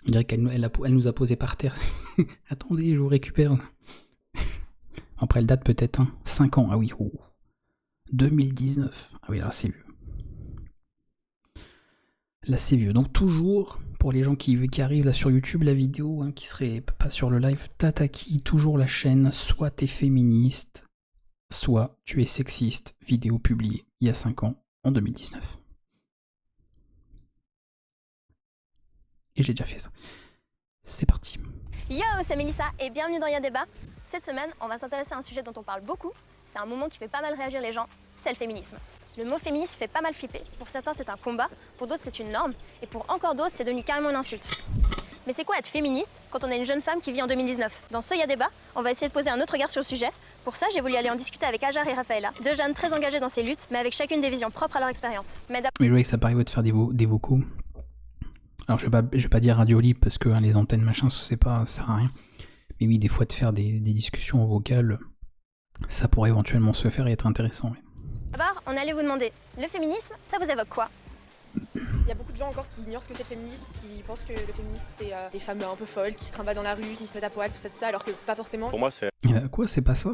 On dirait elle nous a posé par terre. Attendez, je vous récupère. Après, elle date peut-être 5 ans. Ah oui, oh. 2019. Ah oui, là, c'est vieux. Là, c'est vieux. Donc, toujours, pour les gens qui arrivent là sur YouTube, la vidéo, qui serait pas sur le live, Tataki, toujours la chaîne, soit t'es féministe, soit tu es sexiste. Vidéo publiée il y a 5 ans, en 2019. Et j'ai déjà fait ça. C'est parti. Yo, c'est Mélissa et bienvenue dans Y'a Débat. Cette semaine, on va s'intéresser à un sujet dont on parle beaucoup. C'est un moment qui fait pas mal réagir les gens, c'est le féminisme. Le mot féministe fait pas mal flipper. Pour certains, c'est un combat, pour d'autres, c'est une norme, et pour encore d'autres, c'est devenu carrément une insulte. Mais c'est quoi être féministe quand on est une jeune femme qui vit en 2019 ? Dans ce Y'a Débat, on va essayer de poser un autre regard sur le sujet. Pour ça, j'ai voulu aller en discuter avec Ajar et Rafaela, deux jeunes très engagées dans ces luttes, mais avec chacune des visions propres à leur expérience. Mais je voyais que ça paraît de faire des vocaux. Alors je vais pas dire radio libre parce que les antennes machin, ça sert à rien. Mais oui, des fois de faire des discussions vocales, ça pourrait éventuellement se faire et être intéressant. Ouais. D'abord, on allait vous demander, le féminisme, ça vous évoque quoi ? Il y a beaucoup de gens encore qui ignorent ce que c'est le féminisme, qui pensent que le féminisme c'est des femmes un peu folles qui se trimballent dans la rue, qui se mettent à poil, tout ça, alors que pas forcément. Pour moi, c'est. Quoi, c'est pas ça?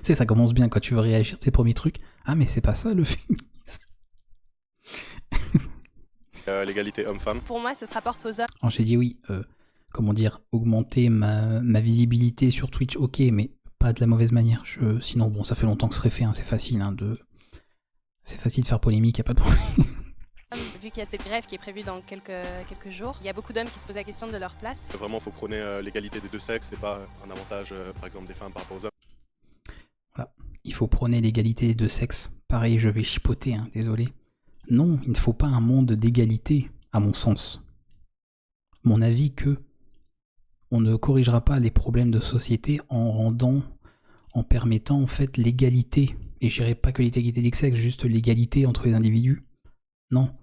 C'est ça commence bien quand tu veux réagir, c'est le premier truc. Ah, mais c'est pas ça le féminisme. L'égalité homme-femme. Pour moi, ça se rapporte aux hommes. Alors j'ai dit oui, augmenter ma visibilité sur Twitch, ok, mais pas de la mauvaise manière. Sinon, bon, ça fait longtemps que ce serait fait, c'est facile, c'est facile de faire polémique, y a pas de problème. Vu qu'il y a cette grève qui est prévue dans quelques jours, il y a beaucoup d'hommes qui se posent la question de leur place. Vraiment, il faut prôner l'égalité des deux sexes et pas un avantage, par exemple, des femmes par rapport aux hommes. Voilà, il faut prôner l'égalité des deux sexes. Pareil, je vais chipoter, désolé. Non, il ne faut pas un monde d'égalité, à mon sens. Mon avis que on ne corrigera pas les problèmes de société en permettant en fait l'égalité. Et je dirais pas que l'égalité des sexes, juste l'égalité entre les individus. Non.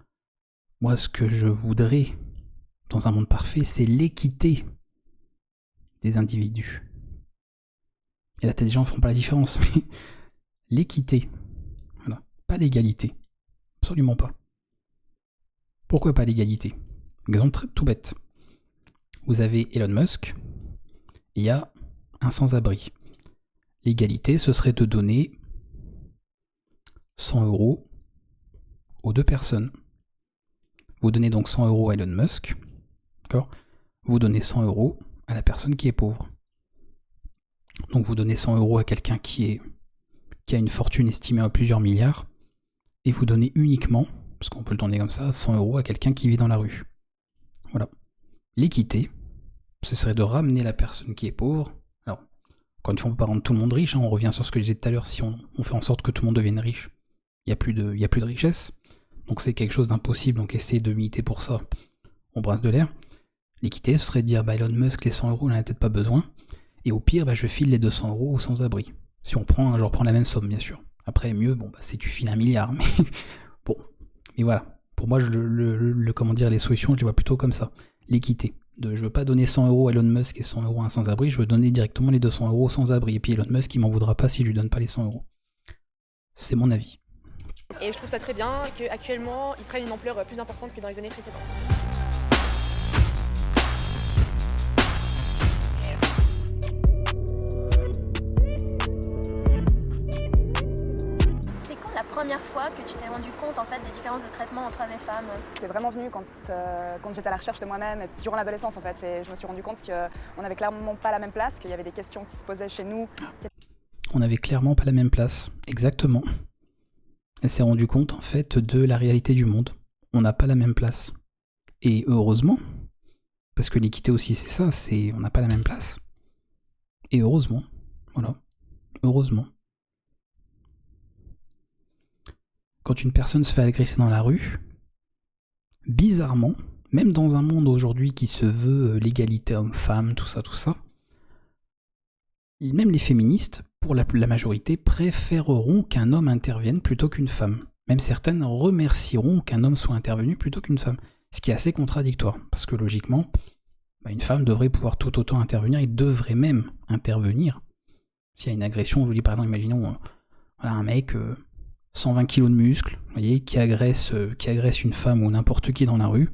Moi, ce que je voudrais, dans un monde parfait, c'est l'équité des individus. Et là, t'as des gens qui ne feront pas la différence, mais l'équité. Voilà. Pas l'égalité. Absolument pas. Pourquoi pas l'égalité? Exemple tout bête. Vous avez Elon Musk, et il y a un sans-abri. L'égalité, ce serait de donner 100 € aux deux personnes. Vous donnez donc 100 € à Elon Musk, d'accord ? Vous donnez 100 € à la personne qui est pauvre. Donc vous donnez 100 € à quelqu'un qui a une fortune estimée à plusieurs milliards, et vous donnez uniquement, parce qu'on peut le donner comme ça, 100 € à quelqu'un qui vit dans la rue. Voilà. L'équité, ce serait de ramener la personne qui est pauvre. Alors, encore une fois, on ne peut pas rendre tout le monde riche, on revient sur ce que je disais tout à l'heure, si on fait en sorte que tout le monde devienne riche, il n'y a plus de richesse. Donc c'est quelque chose d'impossible, donc essayez de militer pour ça. On brasse de l'air. L'équité, ce serait de dire, Elon Musk, les 100 €, il n'en a peut-être pas besoin, et au pire, je file les 200 € aux sans-abri. Si je reprends la même somme, bien sûr. Après, mieux, c'est tu files 1 milliard, mais bon. Mais voilà. Pour moi, les solutions, je les vois plutôt comme ça. L'équité. Je veux pas donner 100 € à Elon Musk et 100 € à un sans-abri, je veux donner directement les 200 € aux sans-abri. Et puis Elon Musk, il m'en voudra pas si je lui donne pas les 100 €. C'est mon avis. Et je trouve ça très bien qu'actuellement, ils prennent une ampleur plus importante que dans les années précédentes. C'est quand la première fois que tu t'es rendu compte en fait des différences de traitement entre hommes et femmes ? C'est vraiment venu quand j'étais à la recherche de moi-même, et durant l'adolescence en fait. Je me suis rendu compte qu'on n'avait clairement pas la même place, qu'il y avait des questions qui se posaient chez nous. On n'avait clairement pas la même place, exactement. Elle s'est rendue compte en fait de la réalité du monde. On n'a pas la même place. Et heureusement, parce que l'équité aussi c'est ça, on n'a pas la même place. Et heureusement, voilà, heureusement. Quand une personne se fait agresser dans la rue, bizarrement, même dans un monde aujourd'hui qui se veut l'égalité homme-femme, tout ça, même les féministes, pour la majorité, préféreront qu'un homme intervienne plutôt qu'une femme. Même certaines remercieront qu'un homme soit intervenu plutôt qu'une femme. Ce qui est assez contradictoire, parce que logiquement, une femme devrait pouvoir tout autant intervenir, et devrait même intervenir. S'il y a une agression, je vous dis par exemple, imaginons un mec, 120 kg de muscles, vous voyez, qui agresse une femme ou n'importe qui dans la rue.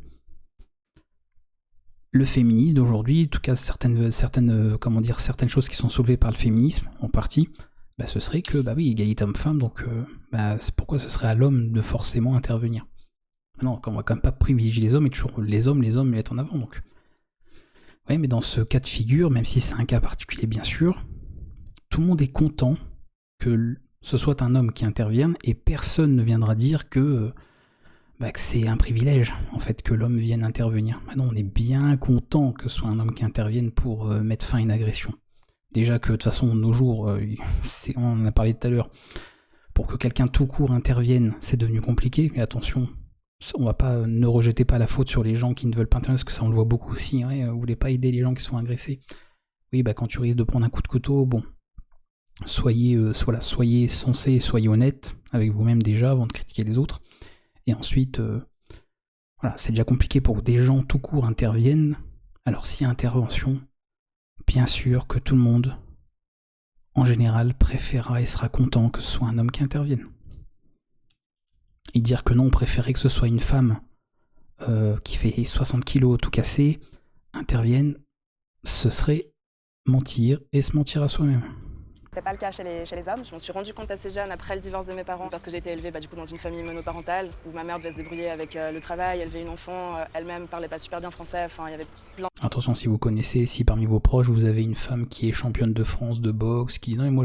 le féminisme d'aujourd'hui, en tout cas certaines choses qui sont soulevées par le féminisme, en partie, ce serait que, oui, égalité homme-femme, donc c'est pourquoi ce serait à l'homme de forcément intervenir. Non, on va quand même pas privilégier les hommes, et toujours les hommes mettent en avant, donc. Oui, mais dans ce cas de figure, même si c'est un cas particulier bien sûr, tout le monde est content que ce soit un homme qui intervienne, et personne ne viendra dire que c'est un privilège, en fait, que l'homme vienne intervenir. Non, on est bien content que ce soit un homme qui intervienne pour mettre fin à une agression. Déjà que, de toute façon, de nos jours, on en a parlé tout à l'heure, pour que quelqu'un tout court intervienne, c'est devenu compliqué, mais attention, ne rejetez pas la faute sur les gens qui ne veulent pas intervenir, parce que ça, on le voit beaucoup aussi, vous voulez pas aider les gens qui sont agressés. Oui, quand tu risques de prendre un coup de couteau, bon, soyez sensé, soyez honnête avec vous-même déjà, avant de critiquer les autres. Et ensuite, c'est déjà compliqué pour que des gens tout court interviennent. Alors s'il y a intervention, bien sûr que tout le monde, en général, préférera et sera content que ce soit un homme qui intervienne. Et dire que non, on préférait que ce soit une femme qui fait 60 kilos tout cassé, intervienne, ce serait mentir et se mentir à soi-même. C'était pas le cas chez les hommes. Je m'en suis rendu compte assez jeune après le divorce de mes parents parce que j'ai été élevée dans une famille monoparentale où ma mère devait se débrouiller avec le travail, élever une enfant, elle-même parlait pas super bien français, il y avait plein. Attention, si vous connaissez, si parmi vos proches vous avez une femme qui est championne de France de boxe, qui dit non mais moi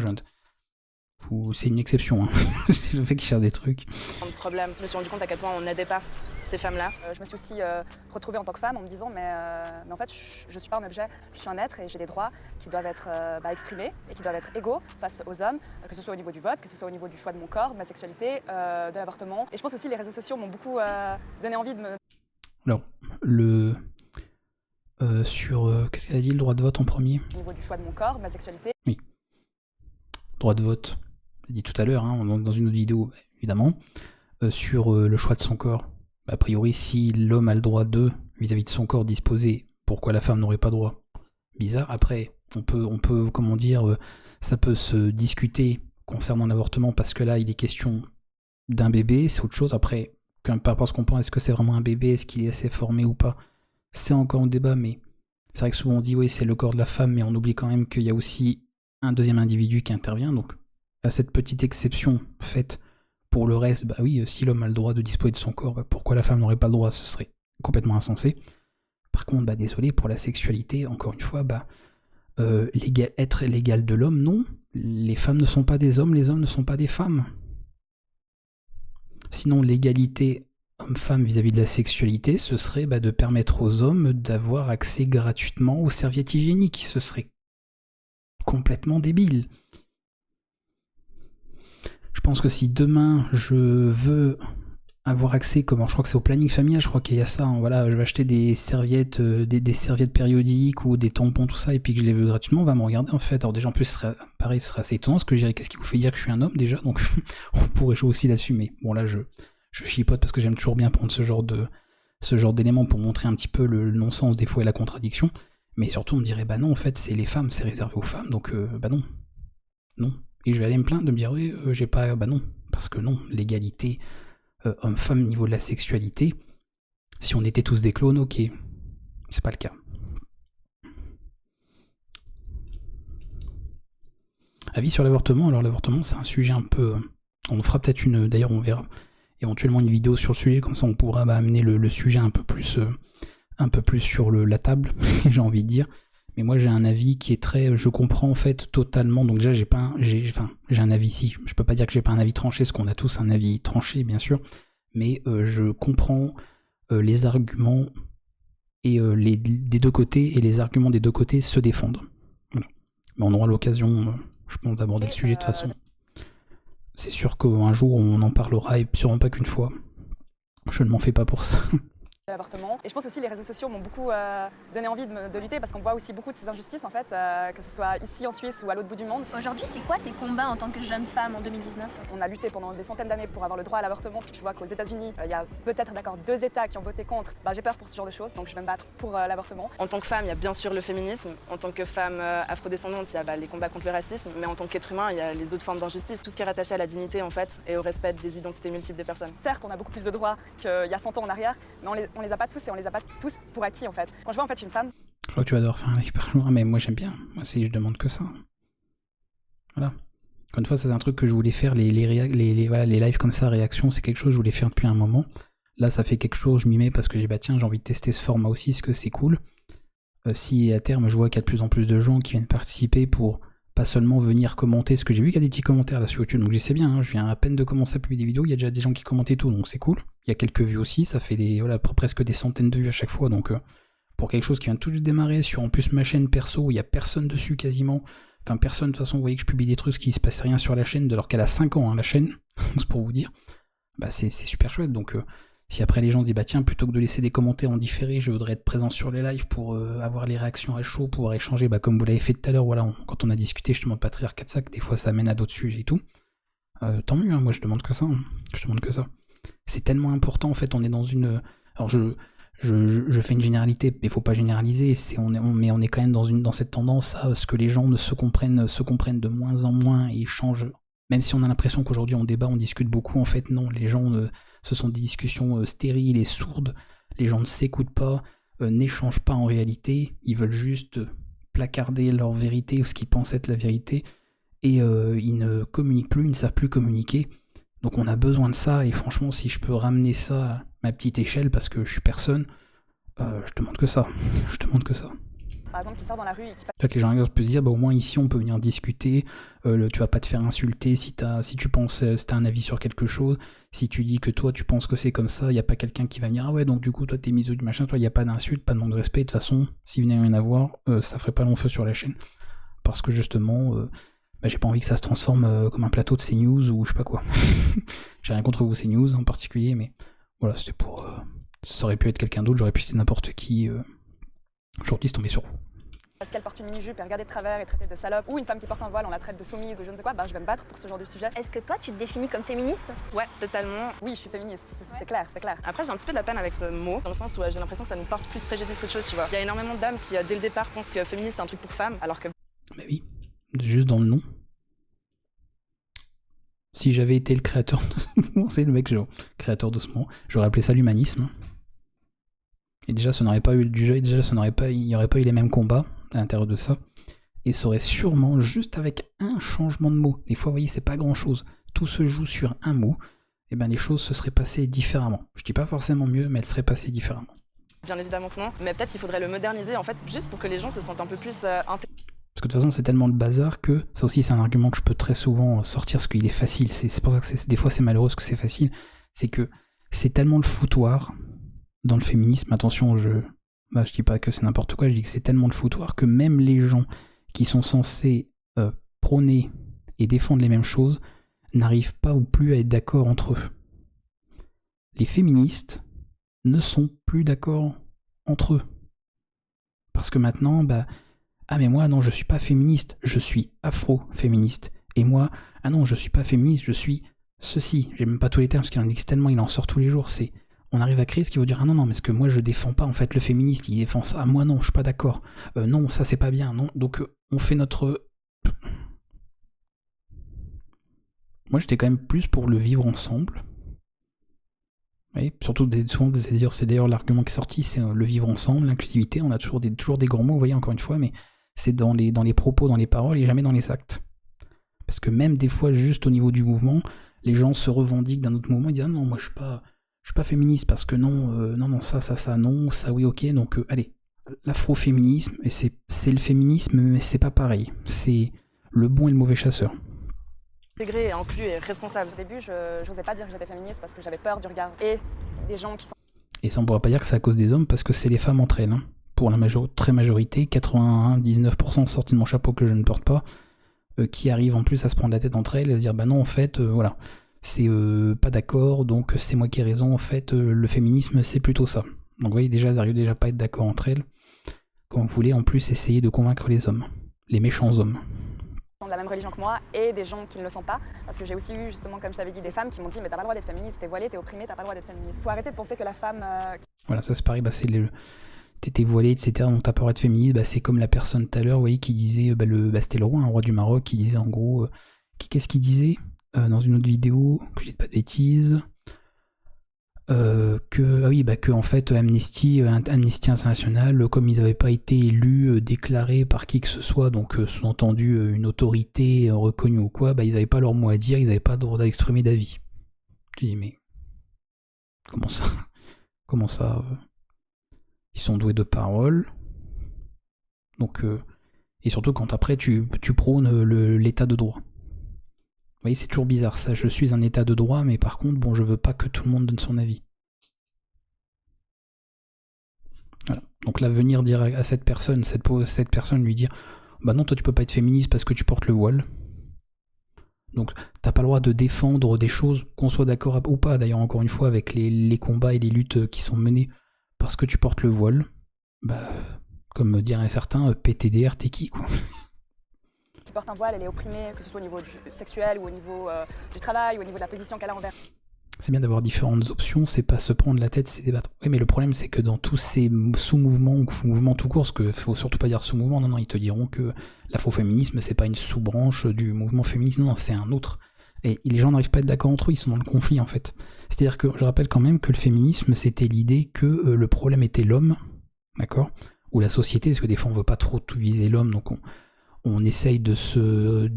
c'est une exception, c'est le fait qu'ils cherchent des trucs. De problème. Je me suis rendu compte à quel point on n'aidait pas ces femmes-là. Je me suis aussi retrouvée en tant que femme en me disant mais en fait je suis pas un objet, je suis un être et j'ai des droits qui doivent être exprimés et qui doivent être égaux face aux hommes, que ce soit au niveau du vote, que ce soit au niveau du choix de mon corps, de ma sexualité, de l'avortement. Et je pense aussi que les réseaux sociaux m'ont beaucoup donné envie de me... Alors, qu'est-ce qu'elle a dit, le droit de vote en premier ? Au niveau du choix de mon corps, de ma sexualité. Oui. Droit de vote, je l'ai dit tout à l'heure, dans une autre vidéo, évidemment. Sur le choix de son corps. A priori, si l'homme a le droit vis-à-vis de son corps disposé, pourquoi la femme n'aurait pas droit ? Bizarre. Après, on peut, comment dire, ça peut se discuter concernant l'avortement, parce que là, il est question d'un bébé, c'est autre chose. Après, peu importe ce qu'on pense, est-ce que c'est vraiment un bébé, est-ce qu'il est assez formé ou pas ? C'est encore un débat, mais c'est vrai que souvent on dit oui, c'est le corps de la femme, mais on oublie quand même qu'il y a aussi un deuxième individu qui intervient. Donc, à cette petite exception faite, pour le reste, oui, si l'homme a le droit de disposer de son corps, pourquoi la femme n'aurait pas le droit ? Ce serait complètement insensé. Par contre, désolé, pour la sexualité, encore une fois, être l'égal de l'homme, non. Les femmes ne sont pas des hommes, les hommes ne sont pas des femmes. Sinon, l'égalité homme-femme vis-à-vis de la sexualité, ce serait de permettre aux hommes d'avoir accès gratuitement aux serviettes hygiéniques. Ce serait complètement débile. Je pense que si demain je veux avoir accès, je crois que c'est au planning familial, je crois qu'il y a ça, je vais acheter des serviettes, des serviettes périodiques ou des tampons, tout ça, et puis que je les veux gratuitement, on va me regarder en fait. Alors déjà en plus, ce serait assez étonnant, parce que je dirais, qu'est-ce qui vous fait dire que je suis un homme déjà ? Donc on pourrait jouer aussi là-dessus, mais bon là je chipote parce que j'aime toujours bien prendre ce genre d'éléments pour montrer un petit peu le non-sens des fois et la contradiction, mais surtout on me dirait non, en fait c'est les femmes, c'est réservé aux femmes, donc non. Et je vais aller me plaindre de me dire oui, j'ai pas... non, parce que non, l'égalité homme-femme au niveau de la sexualité, si on était tous des clones, ok, c'est pas le cas. Avis sur l'avortement, alors l'avortement c'est un sujet un peu... on fera peut-être d'ailleurs on verra éventuellement une vidéo sur le sujet, comme ça on pourra amener le sujet un peu plus sur la table, j'ai envie de dire. Mais moi j'ai un avis qui est très... je comprends en fait totalement, donc déjà j'ai un avis ici, je peux pas dire que j'ai pas un avis tranché, parce qu'on a tous un avis tranché bien sûr, mais je comprends les arguments et des deux côtés, et les arguments des deux côtés se défendent. Voilà. Mais on aura l'occasion, je pense, d'aborder le sujet de toute façon. C'est sûr qu'un jour on en parlera, et sûrement pas qu'une fois. Je ne m'en fais pas pour ça. L'avortement. Et je pense aussi que les réseaux sociaux m'ont beaucoup donné envie de lutter, parce qu'on voit aussi beaucoup de ces injustices en fait, que ce soit ici en Suisse ou à l'autre bout du monde. Aujourd'hui, c'est quoi tes combats en tant que jeune femme en 2019 ? On a lutté pendant des centaines d'années pour avoir le droit à l'avortement, puis je vois qu'aux États-Unis, il y a peut-être 2 États qui ont voté contre. J'ai peur pour ce genre de choses, donc je vais me battre pour l'avortement. En tant que femme, il y a bien sûr le féminisme. En tant que femme afrodescendante, il y a les combats contre le racisme. Mais en tant qu'être humain, il y a les autres formes d'injustice. Tout ce qui est rattaché à la dignité en fait, et au respect des identités multiples des personnes. Certes, on a beaucoup plus de droits qu'il y a 100 ans en arrière, mais on les a pas tous et on les a pas tous pour acquis en fait. Quand je vois en fait une femme... Je crois que tu vas devoir faire un live par jour, mais moi j'aime bien. Moi, je demande que ça. Voilà. Encore une fois, ça c'est un truc que je voulais faire, les lives comme ça, réaction, c'est quelque chose que je voulais faire depuis un moment. Là, ça fait quelque chose, je m'y mets parce que j'ai bah tiens, j'ai envie de tester ce format aussi, parce que c'est cool. Si à terme, je vois qu'il y a de plus en plus de gens qui viennent participer pour pas seulement venir commenter, ce que j'ai vu qu'il y a des petits commentaires là sur YouTube, donc je sais bien, hein, je viens à peine de commencer à publier des vidéos, il y a déjà des gens qui commentent et tout, donc c'est cool. Il y a quelques vues aussi, ça fait presque des centaines de vues à chaque fois, donc pour quelque chose qui vient tout juste démarrer sur en plus ma chaîne perso, il y a personne dessus quasiment. Enfin, personne, de toute façon, vous voyez que je publie des trucs qui se passe rien sur la chaîne, alors qu'elle a 5 ans, hein, la chaîne, c'est pour vous dire. Bah, c'est super chouette, donc si après les gens se disent, bah tiens, plutôt que de laisser des commentaires en différé, je voudrais être présent sur les lives pour avoir les réactions à chaud, pouvoir échanger, bah comme vous l'avez fait tout à l'heure, voilà, quand on a discuté justement de Patriarcat de Sac, des fois ça mène à d'autres sujets et tout. Tant mieux, hein, moi je demande que ça, C'est tellement important, en fait, on est dans une... Alors je fais une généralité, mais il faut pas généraliser, mais on est quand même dans cette tendance à ce que les gens se comprennent de moins en moins et échangent. Même si on a l'impression qu'aujourd'hui on débat, on discute beaucoup, en fait non, les gens, ce sont des discussions stériles et sourdes, les gens ne s'écoutent pas, n'échangent pas en réalité, ils veulent juste placarder leur vérité ou ce qu'ils pensent être la vérité, et ils ne communiquent plus, ils ne savent plus communiquer. Donc on a besoin de ça, et franchement, si je peux ramener ça à ma petite échelle, parce que je suis personne, je demande que ça. Par exemple, qui sort dans la rue et qui... C'est que les gens peuvent se dire, bah, au moins ici on peut venir discuter, tu vas pas te faire insulter si tu penses, si t'as un avis sur quelque chose, si tu dis que toi tu penses que c'est comme ça, il n'y a pas quelqu'un qui va venir, ah ouais donc du coup toi t'es miso du machin, toi il n'y a pas d'insulte, pas de manque de respect, de toute façon, s'il venait rien à voir, ça ferait pas long feu sur la chaîne. Parce que justement, bah, j'ai pas envie que ça se transforme comme un plateau de CNews ou je sais pas quoi. J'ai rien contre vous CNews en particulier, mais voilà, c'était pour... ça aurait pu être quelqu'un d'autre, j'aurais pu citer n'importe qui. Aujourd'hui, c'est tombé sur vous. Parce qu'elle porte une mini-jupe et regardée de travers et traitée de salope, ou une femme qui porte un voile, on la traite de soumise ou je ne sais quoi, bah je vais me battre pour ce genre de sujet. Est-ce que toi, tu te définis comme féministe? Ouais, totalement. Oui, je suis féministe, c'est clair, c'est clair. Après, j'ai un petit peu de la peine avec ce mot, dans le sens où j'ai l'impression que ça nous porte plus préjudice qu'autre chose, tu vois. Il y a énormément d'hommes qui, dès le départ, pensent que féministe, c'est un truc pour femmes, alors que... Bah oui, juste dans le nom. Si j'avais été le créateur de ce mouvement, c'est le mec créateur de ce mouvement, j'aurais appelé ça l'humanisme. Et déjà, ça n'aurait pas eu du jeu, déjà, il n'y aurait pas eu les mêmes combats à l'intérieur de ça. Et ça aurait sûrement, juste avec un changement de mot, des fois, vous voyez, c'est pas grand chose, tout se joue sur un mot, et bien les choses se seraient passées différemment. Je dis pas forcément mieux, mais elles seraient passées différemment. Bien évidemment que non, mais peut-être qu'il faudrait le moderniser, en fait, juste pour que les gens se sentent un peu plus Parce que de toute façon, c'est tellement le bazar que, ça aussi, c'est un argument que je peux très souvent sortir, parce qu'il est facile, c'est pour ça que des fois, c'est malheureux que c'est facile, c'est que c'est tellement le foutoir dans le féminisme, attention, je dis pas que c'est n'importe quoi, je dis que c'est tellement le foutoir que même les gens qui sont censés prôner et défendre les mêmes choses n'arrivent pas ou plus à être d'accord entre eux. Les féministes ne sont plus d'accord entre eux. Parce que maintenant, bah, ah mais moi non, je suis pas féministe, je suis afro-féministe. Et moi, ah non, je suis pas féministe, je suis ceci. J'ai même pas tous les termes parce qu'il en existe tellement, il en sort tous les jours, on arrive à créer ce qui veut dire ah non mais ce que moi je défends pas en fait le féministe il défend ça, moi non je suis pas d'accord, non ça c'est pas bien, non donc on fait notre... Moi j'étais quand même plus pour le vivre ensemble, oui, surtout c'est d'ailleurs l'argument qui est sorti, c'est le vivre ensemble, l'inclusivité, on a toujours des grands mots, vous voyez encore une fois, mais c'est dans les propos, dans les paroles et jamais dans les actes. Parce que même des fois juste au niveau du mouvement, les gens se revendiquent d'un autre mouvement, ils disent ah non moi je suis pas féministe parce que non, ça, non, ça, oui, ok, donc allez, l'afroféminisme, et c'est le féminisme, mais c'est pas pareil, c'est le bon et le mauvais chasseur. Intégré, inclus et responsable. Au début, je n'osais pas dire que j'étais féministe parce que j'avais peur du regard et des gens qui sont... Et ça, on pourra pas dire que c'est à cause des hommes, parce que c'est les femmes entre elles, hein. Pour la très majorité, 99% sortis de mon chapeau que je ne porte pas, qui arrivent en plus à se prendre la tête entre elles et à dire bah non, en fait, voilà. C'est pas d'accord, donc c'est moi qui ai raison, en fait, le féminisme, c'est plutôt ça. Donc vous voyez, déjà, elles n'arrivent déjà pas à être d'accord entre elles. Quand vous voulez, en plus, essayer de convaincre les hommes, les méchants hommes. de la même religion que moi, et des gens qui ne le sont pas, parce que j'ai aussi eu, justement, comme je t'avais dit, des femmes qui m'ont dit mais t'as pas le droit d'être féministe, t'es voilée, t'es opprimée, t'as pas le droit d'être féministe. Faut arrêter de penser que la femme... Voilà, ça c'est pareil, bah, c'est t'étais voilée, etc., donc t'as pas le droit d'être féministe, bah, c'est comme la personne tout à l'heure, vous voyez, qui disait, c'était le roi, un roi du Maroc, qui disait en gros, qu'est-ce qu'il disait dans une autre vidéo, que je dise pas de bêtises, que en fait Amnesty International, comme ils n'avaient pas été élus, déclarés par qui que ce soit, donc sous-entendu une autorité reconnue ou quoi, ils n'avaient pas leur mot à dire, ils n'avaient pas le droit d'exprimer d'avis. Je dis mais comment ça ils sont doués de parole. Donc et surtout quand après tu prônes l'état de droit. Vous voyez, c'est toujours bizarre ça. Je suis un état de droit, mais par contre, bon, je veux pas que tout le monde donne son avis. Voilà. Donc là, venir dire à cette personne lui dire bah non, toi tu peux pas être féministe parce que tu portes le voile. Donc t'as pas le droit de défendre des choses, qu'on soit d'accord ou pas, d'ailleurs encore une fois, avec les combats et les luttes qui sont menés parce que tu portes le voile. Bah, comme diraient certains, PTDR, t'es qui, quoi. Qui porte un voile, elle est opprimée, que ce soit au niveau sexuel ou au niveau du travail ou au niveau de la position qu'elle a envers. C'est bien d'avoir différentes options, c'est pas se prendre la tête, c'est débattre. Oui, mais le problème, c'est que dans tous ces sous-mouvements ou mouvements tout court, parce qu'il faut surtout pas dire sous-mouvement, non, ils te diront que l'afroféminisme, c'est pas une sous-branche du mouvement féministe, non, c'est un autre. Et les gens n'arrivent pas à être d'accord entre eux, ils sont dans le conflit, en fait. C'est-à-dire que je rappelle quand même que le féminisme, c'était l'idée que le problème était l'homme, d'accord, ou la société, parce que des fois, on veut pas trop tout viser l'homme, donc on essaye de sauver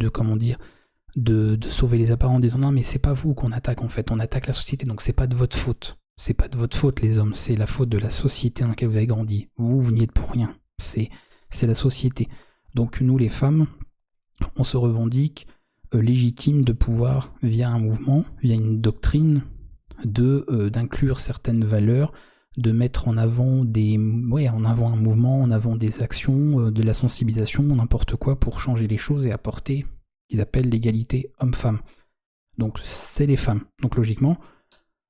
les apparents en disant non mais c'est pas vous qu'on attaque en fait, on attaque la société, donc c'est pas de votre faute. C'est pas de votre faute les hommes, c'est la faute de la société dans laquelle vous avez grandi. Vous n'y êtes pour rien. C'est la société. Donc nous les femmes, on se revendique légitime de pouvoir, via un mouvement, via une doctrine, d'inclure certaines valeurs, de mettre en avant un mouvement, en avant des actions, de la sensibilisation, n'importe quoi pour changer les choses et apporter qu'ils appellent l'égalité homme-femme. Donc c'est les femmes. Donc logiquement,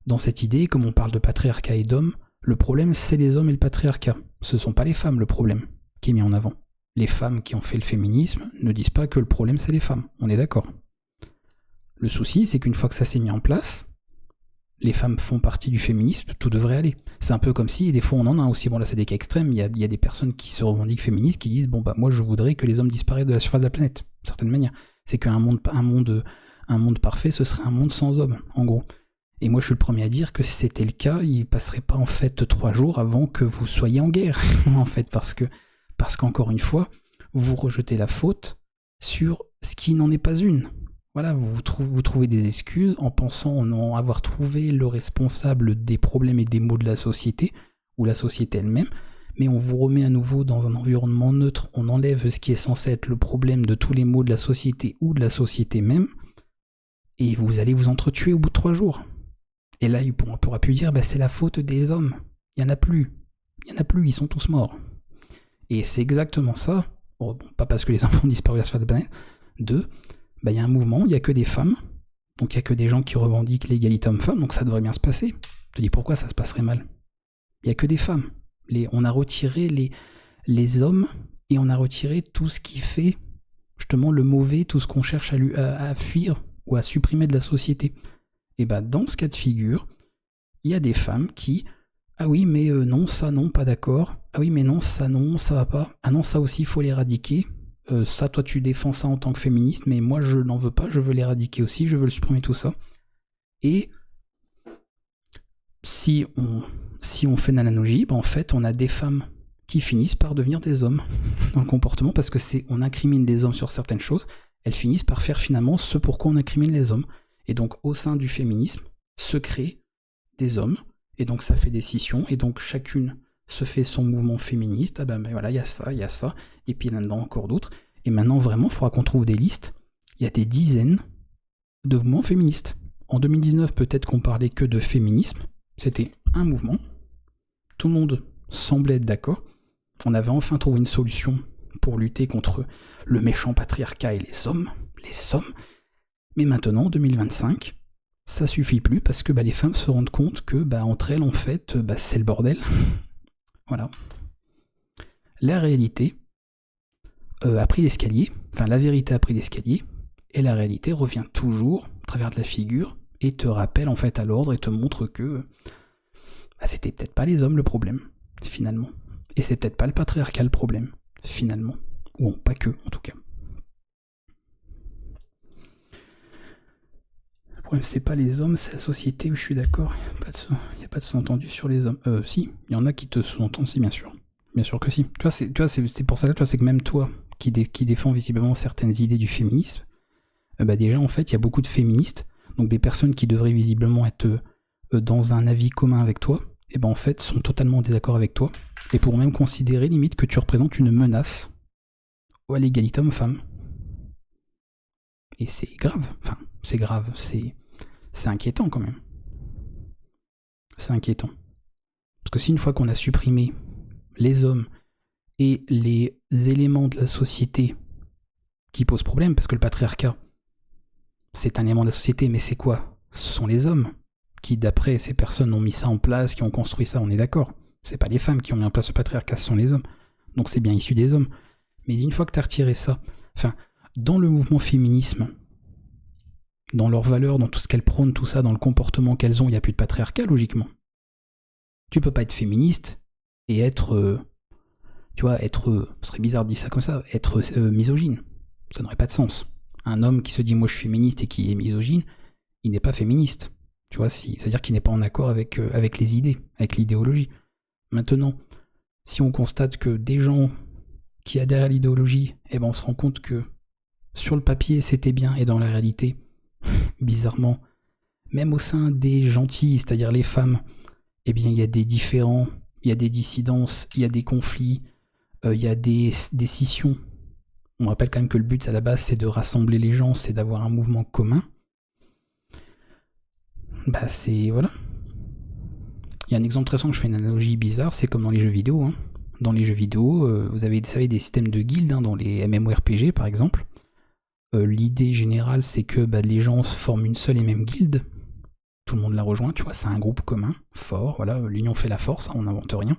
dans cette idée, comme on parle de patriarcat et d'hommes, le problème c'est les hommes et le patriarcat. Ce ne sont pas les femmes le problème qui est mis en avant. Les femmes qui ont fait le féminisme ne disent pas que le problème c'est les femmes, on est d'accord. Le souci c'est qu'une fois que ça s'est mis en place, les femmes font partie du féminisme, tout devrait aller. C'est un peu comme si, et des fois on en a aussi, bon là c'est des cas extrêmes, il y a des personnes qui se revendiquent féministes qui disent bon bah moi je voudrais que les hommes disparaissent de la surface de la planète, d'une certaine manière. C'est qu'un monde parfait, ce serait un monde sans hommes, en gros. Et moi je suis le premier à dire que si c'était le cas, il passerait pas en fait 3 jours avant que vous soyez en guerre, en fait, parce qu'encore une fois, vous rejetez la faute sur ce qui n'en est pas une. Voilà, vous trouvez des excuses en pensant en avoir trouvé le responsable des problèmes et des maux de la société, ou la société elle-même, mais on vous remet à nouveau dans un environnement neutre, on enlève ce qui est censé être le problème de tous les maux de la société ou de la société même, et vous allez vous entretuer au bout de 3 jours. Et là, on pourra plus dire, c'est la faute des hommes. Il n'y en a plus, ils sont tous morts. Et c'est exactement ça, bon, pas parce que les hommes ont disparu de la surface de la planète, il y a un mouvement, il n'y a que des femmes, donc il n'y a que des gens qui revendiquent l'égalité homme-femme, donc ça devrait bien se passer. Je te dis pourquoi ça se passerait mal. Il n'y a que des femmes. On a retiré les hommes et on a retiré tout ce qui fait justement le mauvais, tout ce qu'on cherche à fuir ou à supprimer de la société. Et dans ce cas de figure, il y a des femmes qui ah oui mais non, ça non, pas d'accord. Ah oui mais non, ça va pas. Ah non, ça aussi il faut l'éradiquer. Ça toi tu défends ça en tant que féministe, mais moi je n'en veux pas, je veux l'éradiquer aussi, je veux le supprimer tout ça. Et si on fait une analogie, en fait, on a des femmes qui finissent par devenir des hommes dans le comportement, parce que on incrimine les hommes sur certaines choses, elles finissent par faire finalement ce pourquoi on incrimine les hommes. Et donc, au sein du féminisme, se créent des hommes, et donc ça fait des scissions, et donc chacune se fait son mouvement féministe, voilà, il y a ça, et puis là-dedans encore d'autres. Et maintenant, vraiment, il faudra qu'on trouve des listes. Il y a des dizaines de mouvements féministes. En 2019, peut-être qu'on parlait que de féminisme, c'était un mouvement, tout le monde semblait être d'accord, on avait enfin trouvé une solution pour lutter contre le méchant patriarcat et les hommes, mais maintenant, en 2025, ça suffit plus parce que les femmes se rendent compte que entre elles, en fait, c'est le bordel. Voilà. La réalité a pris l'escalier, la vérité a pris l'escalier, et la réalité revient toujours au travers de la figure, et te rappelle en fait à l'ordre et te montre que c'était peut-être pas les hommes le problème, finalement. Et c'est peut-être pas le patriarcat le problème, finalement. Ou pas que, en tout cas. problème, c'est pas les hommes, c'est la société, où je suis d'accord. Il n'y a pas de sous-entendu sur les hommes. Si, il y en a qui te sous-entendent, si, bien sûr. Bien sûr que si. Tu vois, c'est pour ça, là, tu vois, c'est que même toi, qui défends visiblement certaines idées du féminisme, déjà, en fait, il y a beaucoup de féministes, donc des personnes qui devraient visiblement être dans un avis commun avec toi, et en fait, sont totalement en désaccord avec toi, et pourront même considérer, limite, que tu représentes une menace à l'égalité homme-femme. Et c'est grave. Enfin, c'est grave. C'est inquiétant, quand même. C'est inquiétant. Parce que si une fois qu'on a supprimé les hommes et les éléments de la société qui posent problème, parce que le patriarcat, c'est un élément de la société, mais c'est quoi? Ce sont les hommes qui, d'après ces personnes, ont mis ça en place, qui ont construit ça, on est d'accord. C'est pas les femmes qui ont mis en place le patriarcat, ce sont les hommes. Donc c'est bien issu des hommes. Mais une fois que tu as retiré ça, enfin, dans le mouvement féminisme, dans leurs valeurs, dans tout ce qu'elles prônent, tout ça, dans le comportement qu'elles ont, il n'y a plus de patriarcat, logiquement. Tu peux pas être féministe et être, ce serait bizarre de dire ça comme ça, être misogyne. Ça n'aurait pas de sens. Un homme qui se dit moi je suis féministe et qui est misogyne, il n'est pas féministe. Tu vois, c'est-à-dire qu'il n'est pas en accord avec les idées, avec l'idéologie. Maintenant, si on constate que des gens qui adhèrent à l'idéologie, on se rend compte que sur le papier c'était bien et dans la réalité, bizarrement, même au sein des gentils, c'est-à-dire les femmes, il y a des différends, il y a des dissidences, il y a des conflits, il y a des scissions. On rappelle quand même que le but à la base c'est de rassembler les gens, c'est d'avoir un mouvement commun. Voilà. Il y a un exemple très simple, je fais une analogie bizarre, c'est comme dans les jeux vidéo. Hein. Dans les jeux vidéo, vous avez des systèmes de guildes, dans les MMORPG par exemple. L'idée générale c'est que les gens forment une seule et même guilde. Tout le monde la rejoint, tu vois, c'est un groupe commun, fort, voilà, l'union fait la force, on n'invente rien.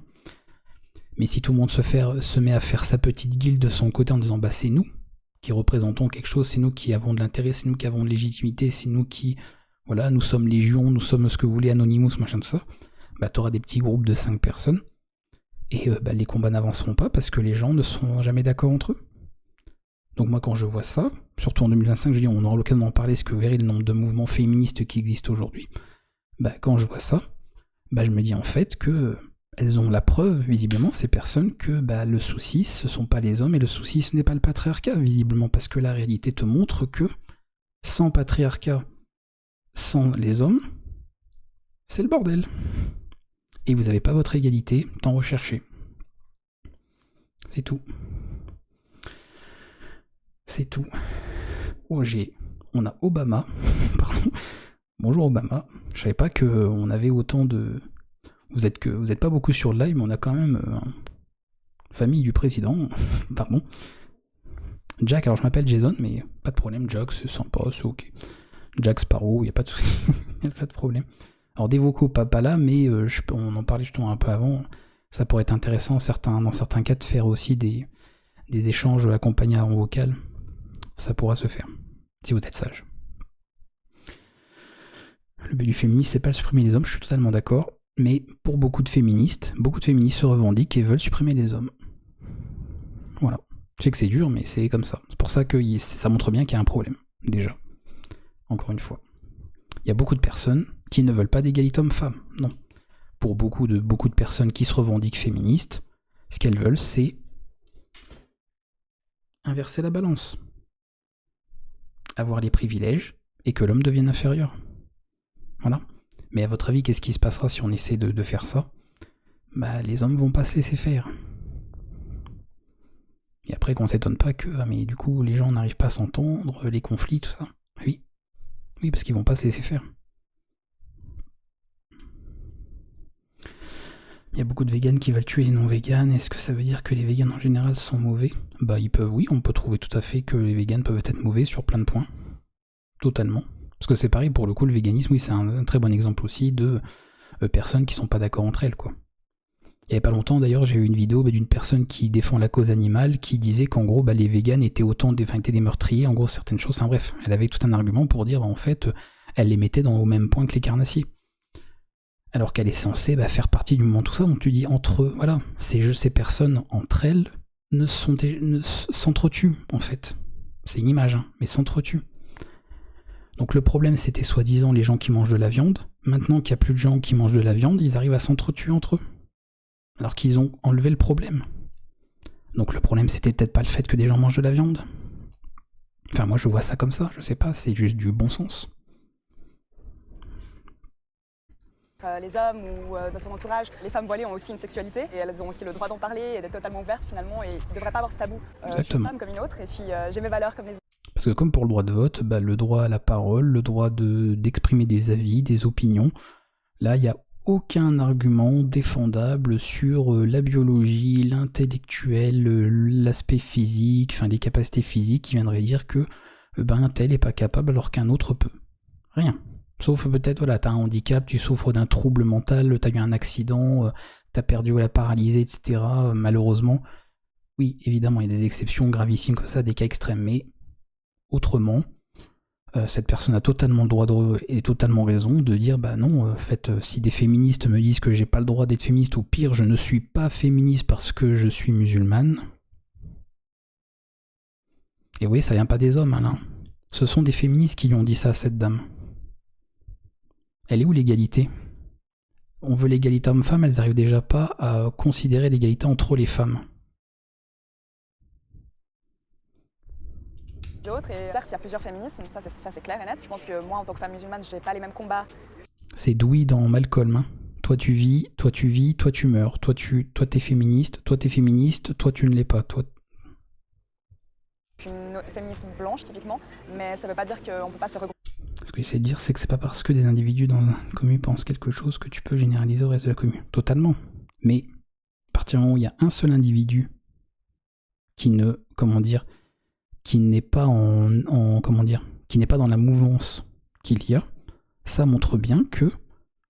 Mais si tout le monde se met à faire sa petite guilde de son côté en disant c'est nous qui représentons quelque chose, c'est nous qui avons de l'intérêt, c'est nous qui avons de légitimité, c'est nous qui, voilà, nous sommes Légion, nous sommes ce que vous voulez, Anonymous, machin, tout ça, t'auras des petits groupes de 5 personnes, et les combats n'avanceront pas parce que les gens ne sont jamais d'accord entre eux. Donc moi quand je vois ça, surtout en 2025, je dis on aura l'occasion d'en parler, parce que vous verrez le nombre de mouvements féministes qui existent aujourd'hui. Quand je vois ça, je me dis en fait que elles ont la preuve, visiblement, ces personnes, que le souci, ce sont pas les hommes, et le souci, ce n'est pas le patriarcat, visiblement, parce que la réalité te montre que sans patriarcat, sans les hommes, c'est le bordel. Et vous n'avez pas votre égalité, tant recherché. C'est tout. C'est tout. Oh, on a Obama, pardon. Bonjour Obama. Je savais pas qu'on avait autant de... Vous êtes pas beaucoup sur le live, mais on a quand même famille du président. Pardon. Jack, alors je m'appelle Jason, mais pas de problème, Jack, c'est sympa, c'est ok. Jack Sparrow, y a pas de souci, y a pas de problème. Alors des vocaux, pas là, mais on en parlait justement un peu avant. Ça pourrait être intéressant dans certains cas de faire aussi des échanges accompagnés en vocal. Ça pourra se faire, si vous êtes sage. Le but du féminisme, c'est pas de supprimer les hommes, je suis totalement d'accord. Mais pour beaucoup de féministes se revendiquent et veulent supprimer les hommes. Voilà. Je sais que c'est dur, mais c'est comme ça. C'est pour ça que ça montre bien qu'il y a un problème, déjà. Encore une fois. Il y a beaucoup de personnes qui ne veulent pas d'égalité homme-femme. Non. Pour beaucoup de personnes qui se revendiquent féministes, ce qu'elles veulent, c'est inverser la balance. Avoir les privilèges et que l'homme devienne inférieur. Voilà. Mais à votre avis, qu'est-ce qui se passera si on essaie de faire ça? Les hommes vont pas se laisser faire. Et après qu'on s'étonne pas que, mais du coup, les gens n'arrivent pas à s'entendre, les conflits, tout ça. Oui. Oui, parce qu'ils vont pas se laisser faire. Il y a beaucoup de véganes qui veulent tuer les non-véganes. Est-ce que ça veut dire que les véganes en général sont mauvais? Ils peuvent, oui, on peut trouver tout à fait que les véganes peuvent être mauvais sur plein de points. Totalement. Parce que c'est pareil, pour le coup, le véganisme, oui, c'est un très bon exemple aussi de personnes qui sont pas d'accord entre elles, quoi. Il y avait pas longtemps, d'ailleurs, j'ai eu une vidéo d'une personne qui défend la cause animale, qui disait qu'en gros, les véganes étaient étaient des meurtriers, en gros, certaines choses. Enfin bref, elle avait tout un argument pour dire, en fait, elle les mettait au même point que les carnassiers. Alors qu'elle est censée faire partie du mouvement, tout ça. Donc tu dis, entre eux, voilà, ces personnes, entre elles, s'entretuent, en fait. C'est une image, hein, mais s'entretuent. Donc le problème, c'était soi-disant les gens qui mangent de la viande. Maintenant qu'il n'y a plus de gens qui mangent de la viande, ils arrivent à s'entretuer entre eux. Alors qu'ils ont enlevé le problème. Donc le problème, c'était peut-être pas le fait que des gens mangent de la viande. Enfin, moi, je vois ça comme ça. Je sais pas, c'est juste du bon sens. Les hommes ou dans son entourage, les femmes voilées ont aussi une sexualité et elles ont aussi le droit d'en parler et d'être totalement ouvertes finalement et il ne devrait pas avoir ce tabou. Je suis une femme comme une autre et puis j'ai mes valeurs comme les autres. Parce que comme pour le droit de vote, bah, le droit à la parole, le droit d'exprimer des avis, des opinions, là il n'y a aucun argument défendable sur la biologie, l'intellectuel, l'aspect physique, enfin les capacités physiques qui viendraient dire que un tel n'est pas capable alors qu'un autre peut. Rien. Sauf peut-être, voilà, t'as un handicap, tu souffres d'un trouble mental, t'as eu un accident, t'as perdu la paralysée, etc. Malheureusement, oui, évidemment, il y a des exceptions gravissimes comme ça, des cas extrêmes, mais autrement, cette personne a totalement le droit et totalement raison de dire, bah non, en fait, si des féministes me disent que j'ai pas le droit d'être féministe, ou pire, je ne suis pas féministe parce que je suis musulmane. Et oui, ça vient pas des hommes, Alain. Ce sont des féministes qui lui ont dit ça à cette dame. Elle est où l'égalité? On veut l'égalité homme-femme, elles n'arrivent déjà pas à considérer l'égalité entre les femmes. D'autres, et certes, il y a plusieurs féminismes, ça c'est clair et net. Je pense que moi, en tant que femme musulmane, je n'ai pas les mêmes combats. C'est Dewey dans Malcolm. Hein. Toi tu vis, toi tu meurs. Toi t'es féministe, toi tu ne l'es pas. Toi... Une féminisme blanche, typiquement, mais ça ne veut pas dire qu'on ne peut pas se regrouper. Ce que j'essaie de dire, c'est que c'est pas parce que des individus dans une commune pensent quelque chose que tu peux généraliser au reste de la commune. Totalement. Mais à partir du moment où il y a un seul individu qui ne, qui n'est pas qui n'est pas dans la mouvance qu'il y a, ça montre bien que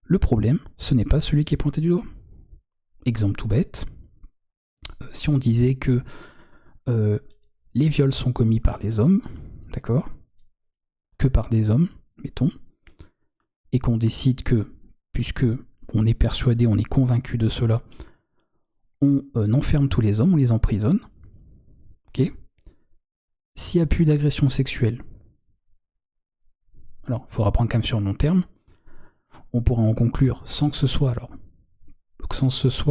le problème, ce n'est pas celui qui est pointé du doigt. Exemple tout bête, si on disait que les viols sont commis par les hommes, d'accord, que par des hommes, mettons, et qu'on décide que, puisque on est persuadé, on est convaincu de cela, on enferme tous les hommes, on les emprisonne, ok. S'il n'y a plus d'agression sexuelle, alors il faudra prendre quand même sur le long terme, on pourra en conclure sans que ce soit,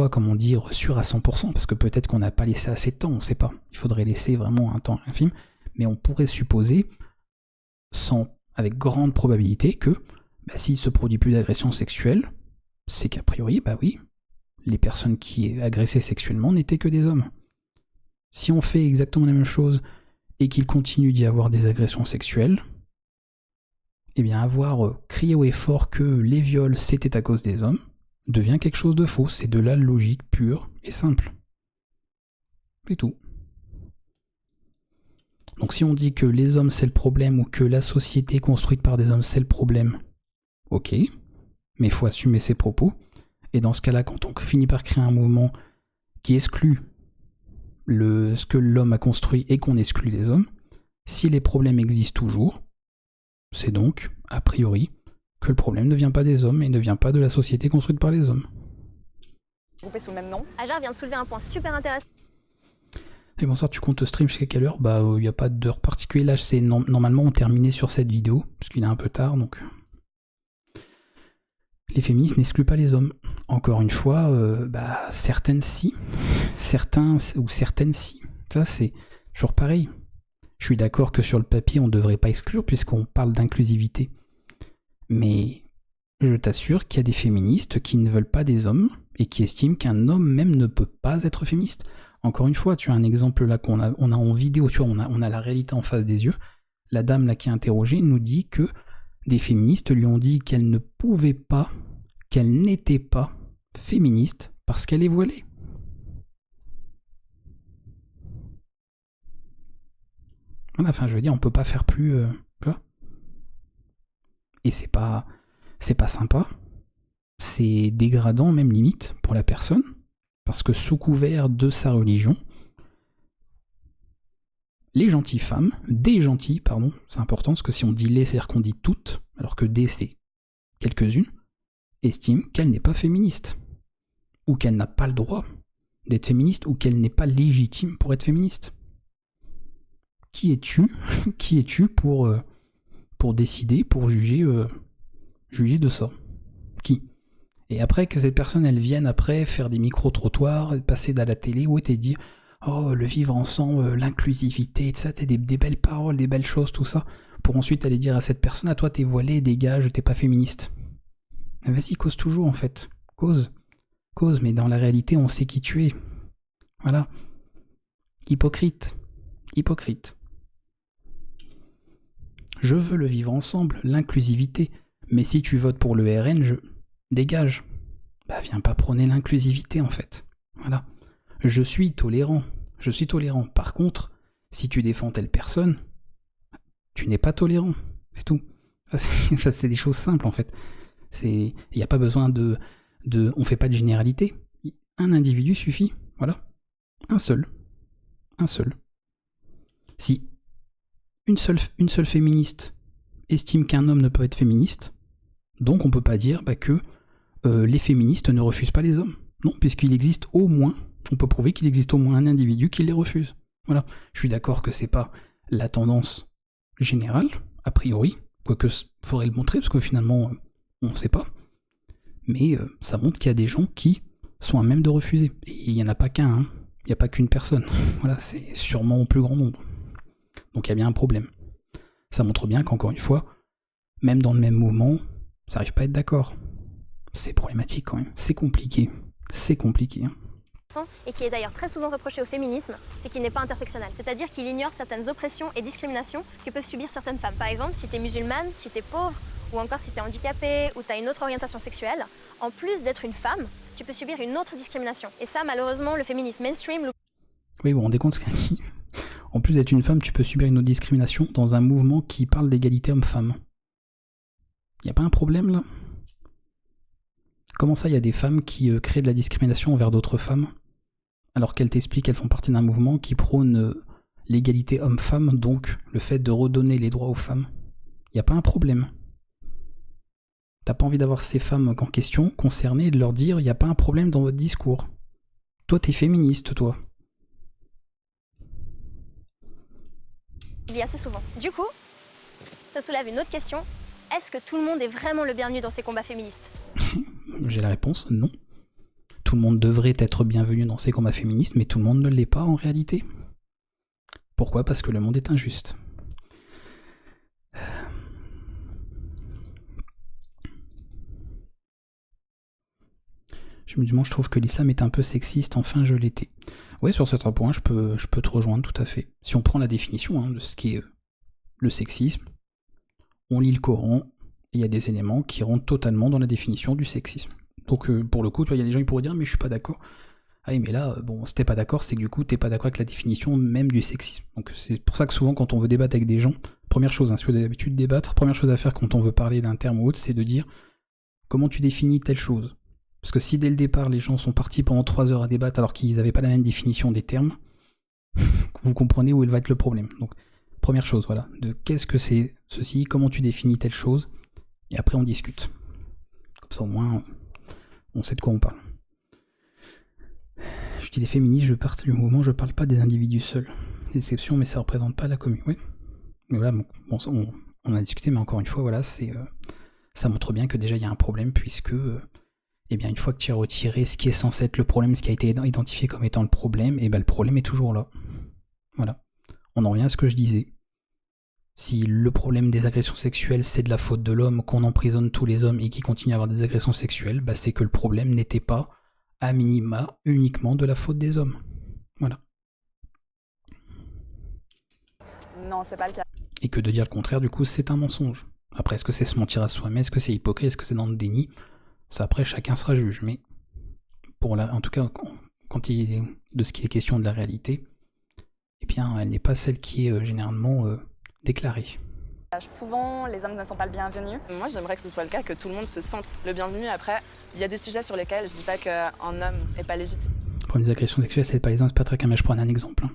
comment dire, sûr à 100%, parce que peut-être qu'on n'a pas laissé assez de temps, on ne sait pas. Il faudrait laisser vraiment un temps infime, mais on pourrait supposer, avec grande probabilité, que s'il se produit plus d'agression sexuelle, c'est qu'a priori, bah oui, les personnes qui agressaient sexuellement n'étaient que des hommes. Si on fait exactement la même chose et qu'il continue d'y avoir des agressions sexuelles, eh bien avoir crié haut et fort que les viols c'était à cause des hommes devient quelque chose de faux. C'est de la logique pure et simple. C'est tout. Donc si on dit que les hommes c'est le problème ou que la société construite par des hommes c'est le problème, ok, mais il faut assumer ses propos. Et dans ce cas-là, quand on finit par créer un mouvement qui exclut ce que l'homme a construit et qu'on exclut les hommes, si les problèmes existent toujours, c'est donc, a priori, que le problème ne vient pas des hommes et ne vient pas de la société construite par les hommes. Groupés sous le même nom. Ajar vient de soulever un point super intéressant. Et bonsoir, tu comptes stream jusqu'à quelle heure? Bah, il n'y a pas d'heure particulière. Là, c'est normalement, on terminait sur cette vidéo, parce qu'il est un peu tard, donc... Les féministes n'excluent pas les hommes. Encore une fois, certaines si. Certains ou certaines si. Ça, c'est toujours pareil. Je suis d'accord que sur le papier, on ne devrait pas exclure, puisqu'on parle d'inclusivité. Mais je t'assure qu'il y a des féministes qui ne veulent pas des hommes, et qui estiment qu'un homme même ne peut pas être féministe. Encore une fois, tu as un exemple là qu'on a en vidéo, tu vois, on a la réalité en face des yeux. La dame là qui est interrogée nous dit que des féministes lui ont dit qu'elle ne pouvait pas, qu'elle n'était pas féministe parce qu'elle est voilée. Voilà, enfin je veux dire, on peut pas faire plus... tu vois. Et c'est pas sympa, c'est dégradant même limite pour la personne, parce que sous couvert de sa religion, les gentilles femmes, des gentilles, pardon, c'est important, parce que si on dit les, c'est-à-dire qu'on dit toutes, alors que des, c'est quelques-unes, estiment qu'elle n'est pas féministe, ou qu'elle n'a pas le droit d'être féministe, ou qu'elle n'est pas légitime pour être féministe. Qui es-tu pour pour décider, pour juger de ça. Qui? Et après que cette personne, elle vienne après faire des micro-trottoirs, passer à la télé, ou et dire oh, le vivre ensemble, l'inclusivité, ça, des belles paroles, des belles choses, tout ça, pour ensuite aller dire à cette personne, à toi t'es voilé, dégage, t'es pas féministe. Mais vas-y, cause toujours en fait. Cause, mais dans la réalité, on sait qui tu es. Voilà. Hypocrite. Je veux le vivre ensemble, l'inclusivité. Mais si tu votes pour le RN, je dégage. Bah viens pas prôner l'inclusivité en fait. Voilà. Je suis tolérant. Par contre, si tu défends telle personne, tu n'es pas tolérant. C'est tout. C'est des choses simples en fait. Il n'y a pas besoin on fait pas de généralité. Un individu suffit. Voilà. Un seul. Si une seule féministe estime qu'un homme ne peut être féministe, donc on peut pas dire que les féministes ne refusent pas les hommes. Non, puisqu'il existe au moins, on peut prouver qu'il existe au moins un individu qui les refuse. Voilà. Je suis d'accord que c'est pas la tendance générale, a priori, quoique faudrait le montrer, parce que finalement, on sait pas. Mais ça montre qu'il y a des gens qui sont à même de refuser. Et il n'y en a pas qu'un, hein. Il n'y a pas qu'une personne. Voilà, c'est sûrement au plus grand nombre. Donc il y a bien un problème. Ça montre bien qu'encore une fois, même dans le même mouvement, ça n'arrive pas à être d'accord. C'est problématique quand même. C'est compliqué. Hein. Et qui est d'ailleurs très souvent reproché au féminisme, c'est qu'il n'est pas intersectionnel. C'est-à-dire qu'il ignore certaines oppressions et discriminations que peuvent subir certaines femmes. Par exemple, si tu es musulmane, si tu es pauvre, ou encore si tu es handicapé, ou tu as une autre orientation sexuelle, en plus d'être une femme, tu peux subir une autre discrimination. Et ça, malheureusement, le féminisme mainstream... Oui, vous vous rendez compte ce qu'elle dit? En plus d'être une femme, tu peux subir une autre discrimination dans un mouvement qui parle d'égalité homme-femme. Y a pas un problème là? Comment ça, il y a des femmes qui créent de la discrimination envers d'autres femmes, alors qu'elles t'expliquent qu'elles font partie d'un mouvement qui prône l'égalité homme-femme, donc le fait de redonner les droits aux femmes? Y a pas un problème? T'as pas envie d'avoir ces femmes en question, concernées, et de leur dire y a pas un problème dans votre discours? Toi, t'es féministe, toi. Il y a assez souvent. Du coup, ça soulève une autre question. Est-ce que tout le monde est vraiment le bienvenu dans ces combats féministes? J'ai la réponse, non. Tout le monde devrait être bienvenu dans ces combats féministes, mais tout le monde ne l'est pas en réalité. Pourquoi? Parce que le monde est injuste. Je trouve que l'islam est un peu sexiste, enfin je l'étais. Ouais, sur certains points, je peux te rejoindre tout à fait. Si on prend la définition de ce qui est le sexisme, on lit le Coran, et il y a des éléments qui rentrent totalement dans la définition du sexisme. Donc pour le coup, il y a des gens qui pourraient dire mais je suis pas d'accord. Ah oui, mais là, bon, si t'es pas d'accord, c'est que du coup, t'es pas d'accord avec la définition même du sexisme. Donc c'est pour ça que souvent, quand on veut débattre avec des gens, première chose, si vous avez l'habitude de débattre, première chose à faire quand on veut parler d'un terme ou autre, c'est de dire comment tu définis telle chose. Parce que si dès le départ, les gens sont partis pendant 3 heures à débattre alors qu'ils n'avaient pas la même définition des termes, vous comprenez où il va être le problème. Donc, première chose, voilà, de qu'est-ce que c'est ceci, comment tu définis telle chose, et après on discute. Comme ça au moins, on sait de quoi on parle. Je dis les féministes, je parle du mouvement, je parle pas des individus seuls. Des exceptions, mais ça représente pas la commune. Oui. Mais voilà, bon, ça, on a discuté, mais encore une fois, voilà, ça montre bien que déjà il y a un problème, puisque eh bien, une fois que tu as retiré ce qui est censé être le problème, ce qui a été identifié comme étant le problème, et ben le problème est toujours là. Voilà. On en revient à ce que je disais. Si le problème des agressions sexuelles, c'est de la faute de l'homme, qu'on emprisonne tous les hommes et qu'ils continuent à avoir des agressions sexuelles, bah c'est que le problème n'était pas, à minima, uniquement de la faute des hommes. Voilà. Non, c'est pas le cas. Et que de dire le contraire, du coup, c'est un mensonge. Après, est-ce que c'est se mentir à soi-même? Est-ce que c'est hypocrite? Est-ce que c'est dans le déni? Ça, après, chacun sera juge. Mais, en tout cas, quand il est de ce qu'il est question de la réalité, eh bien, elle n'est pas celle qui est généralement déclarée. Souvent, les hommes ne sont pas le bienvenu. Moi, j'aimerais que ce soit le cas, que tout le monde se sente le bienvenu. Après, il y a des sujets sur lesquels je dis pas qu'un homme n'est pas légitime. Le problème des agressions sexuelles, c'est pas les hommes, c'est pas très calme, mais je prenais un exemple.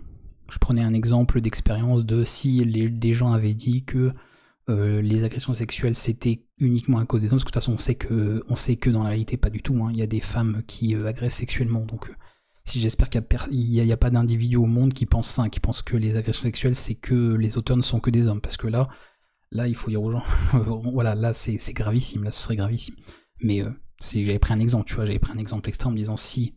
Je prenais un exemple d'expérience de si des gens avaient dit que les agressions sexuelles c'était uniquement à cause des hommes, parce que de toute façon on sait que dans la réalité pas du tout, hein. Il y a des femmes qui agressent sexuellement, donc si j'espère qu'il n'y a pas d'individu au monde qui pense ça, qui pense que les agressions sexuelles c'est que les auteurs ne sont que des hommes, parce que là là il faut dire aux gens, voilà, là c'est gravissime, là ce serait gravissime. Mais j'avais pris un exemple, tu vois, j'avais pris un exemple extrême en me disant si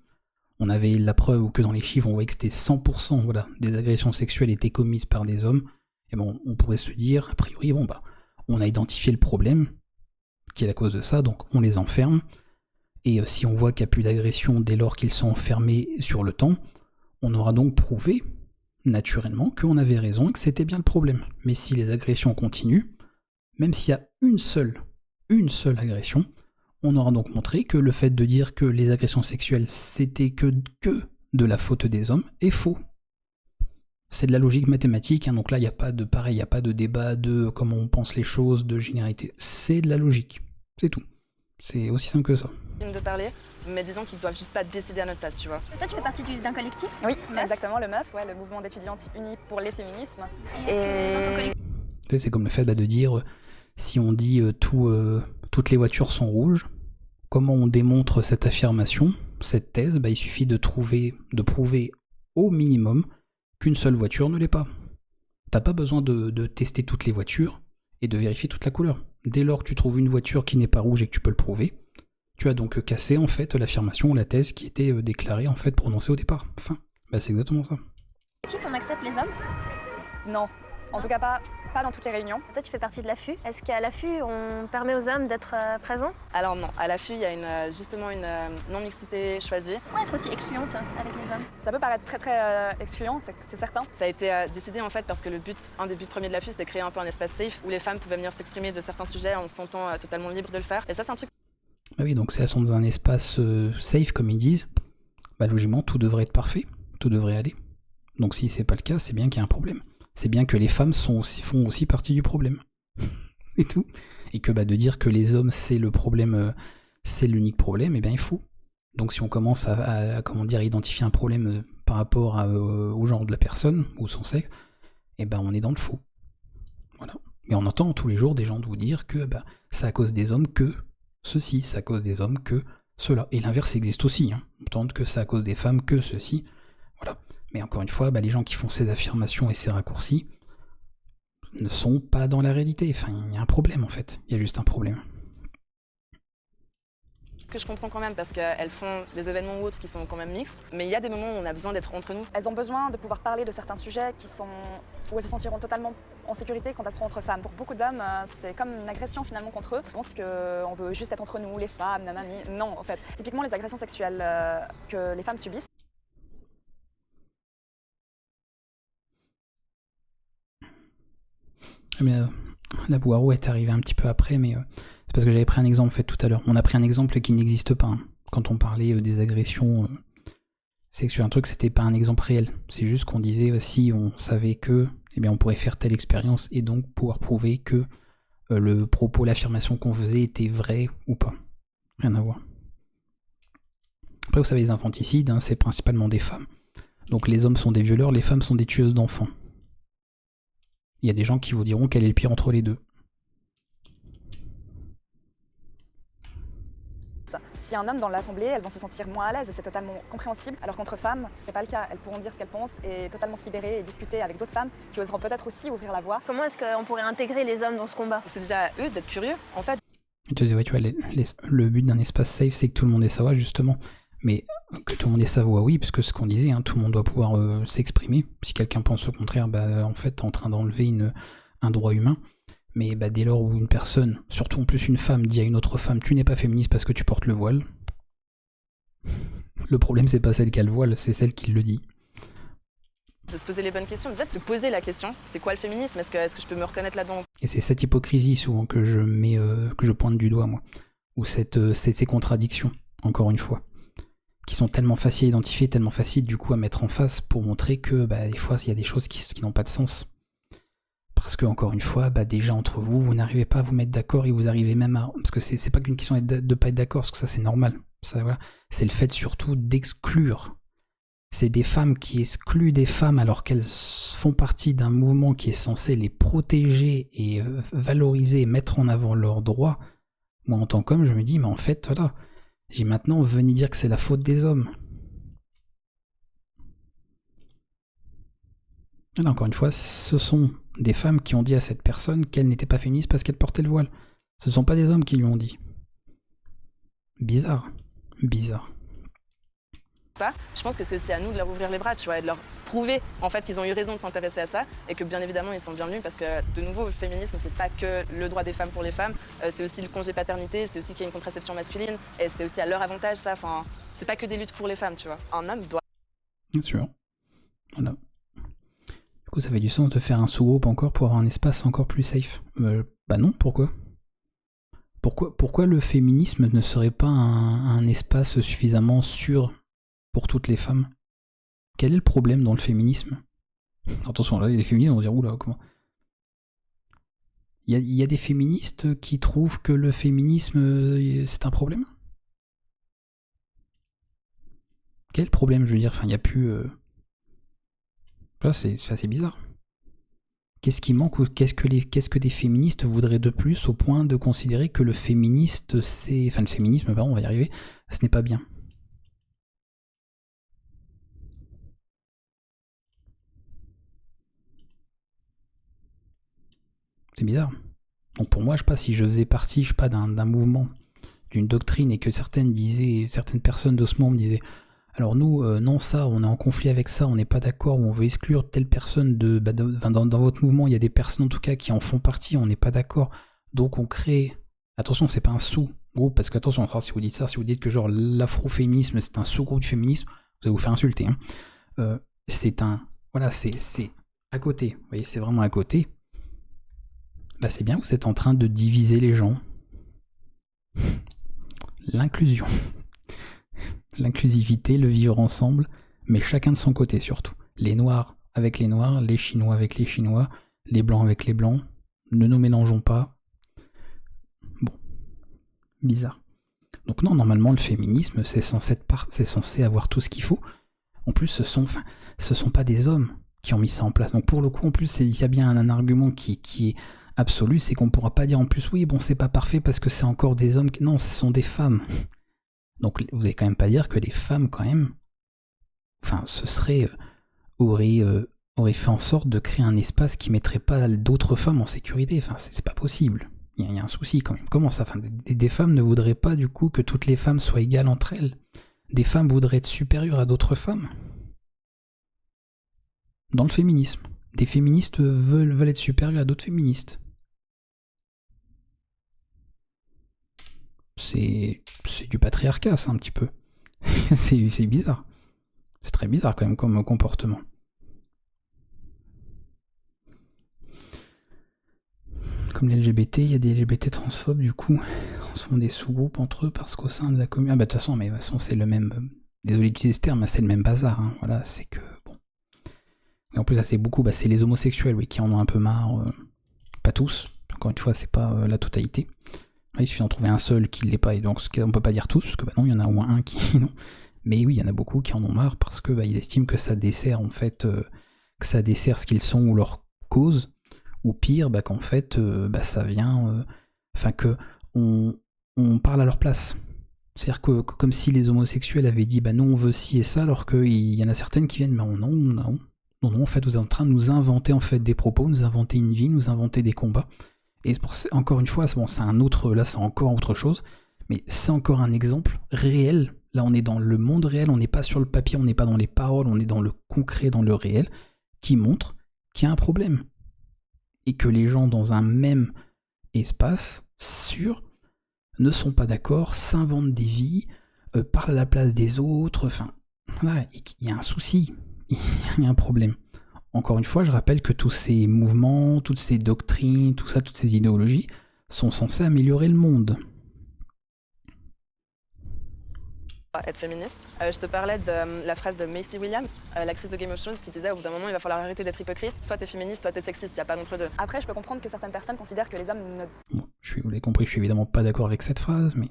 on avait la preuve ou que dans les chiffres on voyait que c'était 100% voilà, des agressions sexuelles étaient commises par des hommes, et bon, on pourrait se dire, a priori, bon bah, on a identifié le problème, qui est la cause de ça, donc on les enferme, et si on voit qu'il n'y a plus d'agression dès lors qu'ils sont enfermés sur le temps, on aura donc prouvé, naturellement, qu'on avait raison et que c'était bien le problème. Mais si les agressions continuent, même s'il y a une seule agression, on aura donc montré que le fait de dire que les agressions sexuelles c'était que de la faute des hommes est faux. C'est de la logique mathématique, hein, donc là il n'y a pas de pareil, il n'y a pas de débat de comment on pense les choses, de généralité, c'est de la logique, c'est tout. C'est aussi simple que ça. De parler, mais disons qu'ils doivent juste pas décider à notre place, tu vois. Toi, tu fais partie d'un collectif? Oui, Meuf. exactement, le MeUF, ouais, le mouvement d'étudiantes unies pour les féminismes. Et est-ce que dans ton collectif... C'est comme le fait de dire, si on dit toutes les voitures sont rouges, comment on démontre cette affirmation, cette thèse, il suffit de prouver au minimum qu'une seule voiture ne l'est pas. T'as pas besoin de tester toutes les voitures et de vérifier toute la couleur. Dès lors que tu trouves une voiture qui n'est pas rouge et que tu peux le prouver, tu as donc cassé en fait l'affirmation ou la thèse qui était déclarée en fait prononcée au départ. Enfin, c'est exactement ça. on accepte les hommes? Non, en tout cas pas dans toutes les réunions. Toi, tu fais partie de l'AFU. Est-ce qu'à l'AFU, on permet aux hommes d'être présents? Alors non, à l'affût, il y a justement une non-mixité choisie. Pourquoi être aussi excluante avec les hommes? Ça peut paraître très excluant, c'est certain. Ça a été décidé en fait parce que un des buts premiers de l'affût, c'était de créer un peu un espace safe où les femmes pouvaient venir s'exprimer de certains sujets en se sentant totalement libres de le faire. Et ça, c'est un truc. Ah oui, donc si elles sont dans un espace safe, comme ils disent, logiquement, tout devrait être parfait, tout devrait aller. Donc si c'est pas le cas, c'est bien qu'il y a un problème. C'est bien que les femmes font aussi partie du problème. Et tout. Et que de dire que les hommes, c'est le problème, c'est l'unique problème, il faut. Donc si on commence à identifier un problème par rapport au genre de la personne, ou son sexe, on est dans le faux. Voilà. Mais on entend tous les jours des gens vous dire que c'est à cause des hommes que ceci, c'est à cause des hommes que cela. Et l'inverse existe aussi. Hein. On entend que c'est à cause des femmes que ceci. Voilà. Mais encore une fois, les gens qui font ces affirmations et ces raccourcis ne sont pas dans la réalité. Enfin, il y a un problème en fait. Il y a juste un problème. Que je comprends quand même parce qu'elles font des événements ou autres qui sont quand même mixtes, mais il y a des moments où on a besoin d'être entre nous. Elles ont besoin de pouvoir parler de certains sujets où elles se sentiront totalement en sécurité quand elles seront entre femmes. Pour beaucoup d'hommes, c'est comme une agression finalement contre eux. Je pense qu'on veut juste être entre nous, les femmes, nanani. Non, en fait. Typiquement, les agressions sexuelles que les femmes subissent. Mais la Boireau est arrivée un petit peu après, mais c'est parce que j'avais pris un exemple fait tout à l'heure. On a pris un exemple qui n'existe pas. Hein. Quand on parlait des agressions sexuelles, un truc, c'était pas un exemple réel. C'est juste qu'on disait, si on savait que, on pourrait faire telle expérience et donc pouvoir prouver que le propos, l'affirmation qu'on faisait était vrai ou pas. Rien à voir. Après, vous savez, les infanticides, hein, c'est principalement des femmes. Donc les hommes sont des violeurs, les femmes sont des tueuses d'enfants. Il y a des gens qui vous diront quel est le pire entre les deux. Si un homme dans l'assemblée, elles vont se sentir moins à l'aise et c'est totalement compréhensible. Alors qu'entre femmes, c'est pas le cas. Elles pourront dire ce qu'elles pensent et totalement se libérer et discuter avec d'autres femmes qui oseront peut-être aussi ouvrir la voie. Comment est-ce qu'on pourrait intégrer les hommes dans ce combat? C'est déjà à eux d'être curieux, en fait. Tu vois, le but d'un espace safe, c'est que tout le monde ait sa voix, justement. Mais que tout le monde ait sa voix, oui, parce que ce qu'on disait, hein, tout le monde doit pouvoir s'exprimer. Si quelqu'un pense au contraire, en fait, t'es en train d'enlever un droit humain. Mais dès lors où une personne, surtout en plus une femme, dit à une autre femme, tu n'es pas féministe parce que tu portes le voile, le problème c'est pas celle qui a le voile, c'est celle qui le dit. De se poser les bonnes questions, déjà de se poser la question, c'est quoi le féminisme? Est-ce que je peux me reconnaître là-dedans? Et c'est cette hypocrisie souvent que je pointe du doigt, moi. Ou ces contradictions, encore une fois, qui sont tellement faciles à identifier, tellement faciles du coup à mettre en face pour montrer que des fois il y a des choses qui n'ont pas de sens. Parce que, encore une fois, déjà entre vous, vous n'arrivez pas à vous mettre d'accord et vous arrivez même à... Parce que c'est pas qu'une question de pas être d'accord, parce que ça c'est normal. Ça, voilà. C'est le fait surtout d'exclure. C'est des femmes qui excluent des femmes alors qu'elles font partie d'un mouvement qui est censé les protéger et valoriser et mettre en avant leurs droits. Moi, en tant qu'homme, je me dis, mais en fait, voilà, j'ai maintenant venu dire que c'est la faute des hommes. Là, encore une fois, ce sont des femmes qui ont dit à cette personne qu'elle n'était pas féministe parce qu'elle portait le voile. Ce ne sont pas des hommes qui lui ont dit. Bizarre. Bizarre. Je pense que c'est aussi à nous de leur ouvrir les bras, tu vois, et de leur prouver en fait qu'ils ont eu raison de s'intéresser à ça et que bien évidemment ils sont bienvenus parce que de nouveau le féminisme c'est pas que le droit des femmes pour les femmes, c'est aussi le congé paternité, c'est aussi qu'il y a une contraception masculine et c'est aussi à leur avantage ça, enfin c'est pas que des luttes pour les femmes, tu vois. Un homme doit... Bien sûr. Voilà. Du coup ça fait du sens de faire un sous-groupe encore pour avoir un espace encore plus safe. Bah non, pourquoi le féminisme ne serait pas un espace suffisamment sûr pour toutes les femmes? Quel est le problème dans le féminisme? Attention, là, les féministes vont dire, oula, comment? Il y a des féministes qui trouvent que le féminisme, c'est un problème? Quel est le problème, je veux dire? Enfin, il n'y a plus... Là, c'est assez bizarre. Qu'est-ce qui manque ou qu'est-ce que des féministes voudraient de plus au point de considérer que le féministe, c'est... Enfin, le féminisme, pardon, on va y arriver, ce n'est pas bien. C'est bizarre. Donc pour moi, je sais pas, si je faisais partie, je sais pas, d'un mouvement, d'une doctrine, et que certaines personnes de ce monde disaient, alors nous, non, ça, on est en conflit avec ça, on n'est pas d'accord, ou on veut exclure telle personne dans votre mouvement, il y a des personnes en tout cas qui en font partie, on n'est pas d'accord, donc on crée... Attention, c'est pas un sous-groupe, parce que attention, si vous dites ça, si vous dites que genre l'afroféminisme, c'est un sous-groupe du féminisme, vous allez vous faire insulter. Hein. C'est un... Voilà, c'est à côté, vous voyez, c'est vraiment à côté. Bah c'est bien, vous êtes en train de diviser les gens. L'inclusion. L'inclusivité, le vivre ensemble, mais chacun de son côté surtout. Les noirs avec les noirs, les chinois avec les chinois, les blancs avec les blancs. Ne nous mélangeons pas. Bon. Bizarre. Donc non, normalement le féminisme, c'est censé avoir tout ce qu'il faut. En plus, ce sont pas des hommes qui ont mis ça en place. Donc pour le coup, en plus, il y a bien un argument qui est absolu, c'est qu'on pourra pas dire en plus, oui, bon, c'est pas parfait parce que c'est encore des hommes. Non, ce sont des femmes. Donc vous allez quand même pas dire que les femmes, quand même, enfin, ce serait... aurait fait en sorte de créer un espace qui mettrait pas d'autres femmes en sécurité. Enfin, c'est pas possible. Il y a un souci quand même. Comment ça? Enfin, des femmes ne voudraient pas du coup que toutes les femmes soient égales entre elles. Des femmes voudraient être supérieures à d'autres femmes. Dans le féminisme. Des féministes veulent être supérieures à d'autres féministes. C'est du patriarcat, ça, un petit peu. c'est bizarre. C'est très bizarre quand même comme comportement. Comme les LGBT, il y a des LGBT transphobes, du coup, on se font des sous-groupes entre eux parce qu'au sein de la communauté... Ah bah de toute façon, c'est le même... Désolé d'utiliser ce terme, mais c'est le même bazar. Hein. Voilà, c'est que... Bon. Et en plus, ça c'est beaucoup, c'est les homosexuels, oui, qui en ont un peu marre. Pas tous. Encore une fois, c'est pas la totalité. Là, il suffit d'en trouver un seul qui ne l'est pas, et donc on peut pas dire tous, parce que non, il y en a au moins un qui... non. Mais oui, il y en a beaucoup qui en ont marre parce que ils estiment que ça dessert en fait, que ça dessert ce qu'ils sont ou leur cause, ou pire, qu'en fait, ça vient, que on parle à leur place. C'est-à-dire que comme si les homosexuels avaient dit, nous on veut ci et ça, alors qu'il y en a certaines qui viennent, non, en fait, vous êtes en train de nous inventer en fait des propos, nous inventer une vie, nous inventer des combats. Et encore une fois, bon, c'est là c'est encore autre chose, mais c'est encore un exemple réel. Là, on est dans le monde réel, on n'est pas sur le papier, on n'est pas dans les paroles, on est dans le concret, dans le réel, qui montre qu'il y a un problème. Et que les gens dans un même espace sûr ne sont pas d'accord, s'inventent des vies, parlent à la place des autres, enfin, voilà, il y a un souci, il y a un problème. Encore une fois, je rappelle que tous ces mouvements, toutes ces doctrines, tout ça, toutes ces idéologies sont censées améliorer le monde. Être féministe. Je te parlais de la phrase de Maisie Williams, l'actrice de Game of Thrones, qui disait au bout d'un moment il va falloir arrêter d'être hypocrite, soit t'es féministe, soit t'es sexiste, il n'y a pas d'entre deux. Après, je peux comprendre que certaines personnes considèrent que les hommes ne... Bon, vous l'avez compris, je suis évidemment pas d'accord avec cette phrase, mais...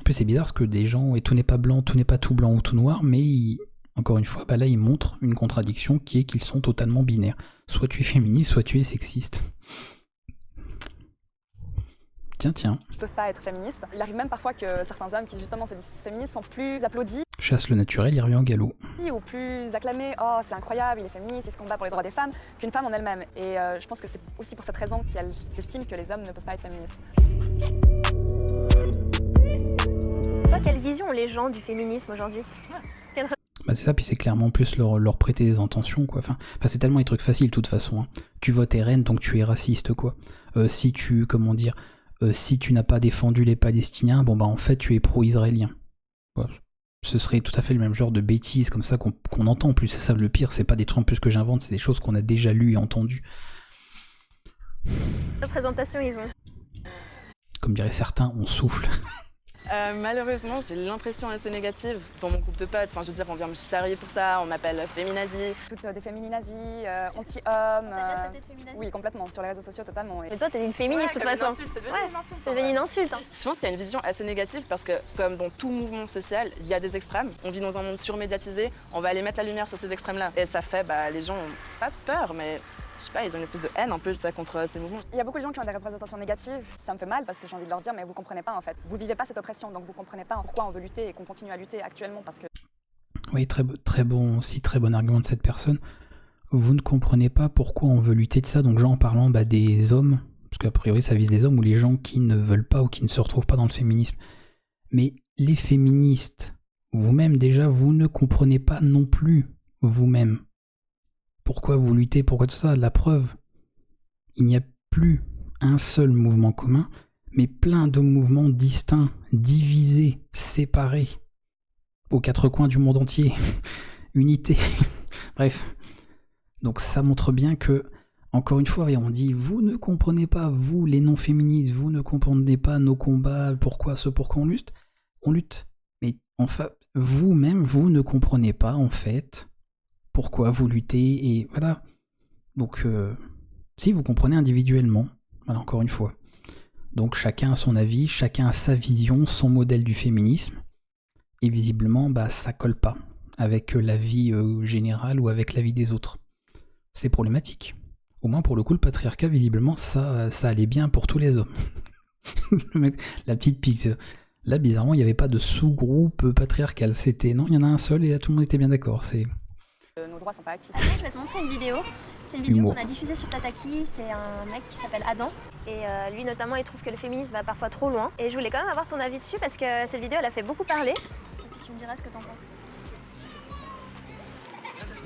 En plus c'est bizarre parce que des gens, et tout n'est pas blanc, tout n'est pas tout blanc ou tout noir, mais encore une fois, là ils montrent une contradiction qui est qu'ils sont totalement binaires. Soit tu es féministe, soit tu es sexiste. Tiens. Ils peuvent pas être féministes. Il arrive même parfois que certains hommes qui justement se disent féministes sont plus applaudis. chasse le naturel, il revient au galop. Ou plus acclamé, oh c'est incroyable, il est féministe, il se combat pour les droits des femmes, qu'une femme en elle-même. Et je pense que c'est aussi pour cette raison qu'elle s'estime que les hommes ne peuvent pas être féministes. Toi, quelle vision ont les gens du féminisme aujourd'hui? Bah c'est ça, puis c'est clairement plus leur prêter des intentions, quoi. Enfin, c'est tellement des trucs faciles, de toute façon. Hein. Tu votes RN, donc tu es raciste, quoi. Si tu, si tu n'as pas défendu les Palestiniens, bon bah en fait tu es pro-israélien. Ouais, ce serait tout à fait le même genre de bêtises comme ça qu'on entend. En plus, c'est ça le pire, c'est pas des trucs en plus que j'invente, c'est des choses qu'on a déjà lues et entendues. Représentation ils ont? Comme diraient certains, on souffle. Malheureusement, j'ai l'impression assez négative dans mon groupe de potes. Enfin, je veux dire, on vient me charrier pour ça, on m'appelle féminazie. Toutes des féminazis, anti-hommes. T'as déjà traité de féminazie? Oui, complètement, sur les réseaux sociaux totalement. Mais toi, t'es une féministe de toute façon. C'est devenu une insulte. C'est devenu une insulte. Hein. Je pense qu'il y a une vision assez négative parce que, comme dans tout mouvement social, il y a des extrêmes. On vit dans un monde surmédiatisé, on va aller mettre la lumière sur ces extrêmes-là. Et ça fait, les gens ont pas peur, mais je sais pas, ils ont une espèce de haine un peu contre ces mouvements. Il y a beaucoup de gens qui ont des représentations négatives. Ça me fait mal parce que j'ai envie de leur dire, mais vous comprenez pas en fait. Vous vivez pas cette oppression, donc vous comprenez pas pourquoi on veut lutter et qu'on continue à lutter actuellement parce que... Oui, très bon argument de cette personne. Vous ne comprenez pas pourquoi on veut lutter de ça, donc genre en parlant des hommes, parce qu'a priori ça vise les hommes ou les gens qui ne veulent pas ou qui ne se retrouvent pas dans le féminisme. Mais les féministes, vous-même déjà, vous ne comprenez pas non plus vous-même. Pourquoi vous luttez, pourquoi tout ça? La preuve, il n'y a plus un seul mouvement commun, mais plein de mouvements distincts, divisés, séparés, aux quatre coins du monde entier. Unité. Bref. Donc ça montre bien que, encore une fois, on dit, vous ne comprenez pas, vous les non-féministes, vous ne comprenez pas nos combats, pourquoi on lutte. On lutte. Mais enfin, vous-même, vous ne comprenez pas, en fait, pourquoi vous luttez, et voilà. Donc, si vous comprenez individuellement, voilà, encore une fois. Donc chacun a son avis, chacun a sa vision, son modèle du féminisme, et visiblement, ça colle pas avec la vie générale ou avec la vie des autres. C'est problématique. Au moins pour le coup, le patriarcat, visiblement, ça allait bien pour tous les hommes. La petite pique. Là, bizarrement, il n'y avait pas de sous-groupe patriarcal. C'était, non, il y en a un seul et là, tout le monde était bien d'accord. C'est... Nos droits sont pas acquis. Je vais te montrer une vidéo. C'est une vidéo qu'on a diffusée sur Tataki. C'est un mec qui s'appelle Adam. Et lui, notamment, il trouve que le féminisme va parfois trop loin. Et je voulais quand même avoir ton avis dessus parce que cette vidéo, elle a fait beaucoup parler. Et puis tu me diras ce que t'en penses.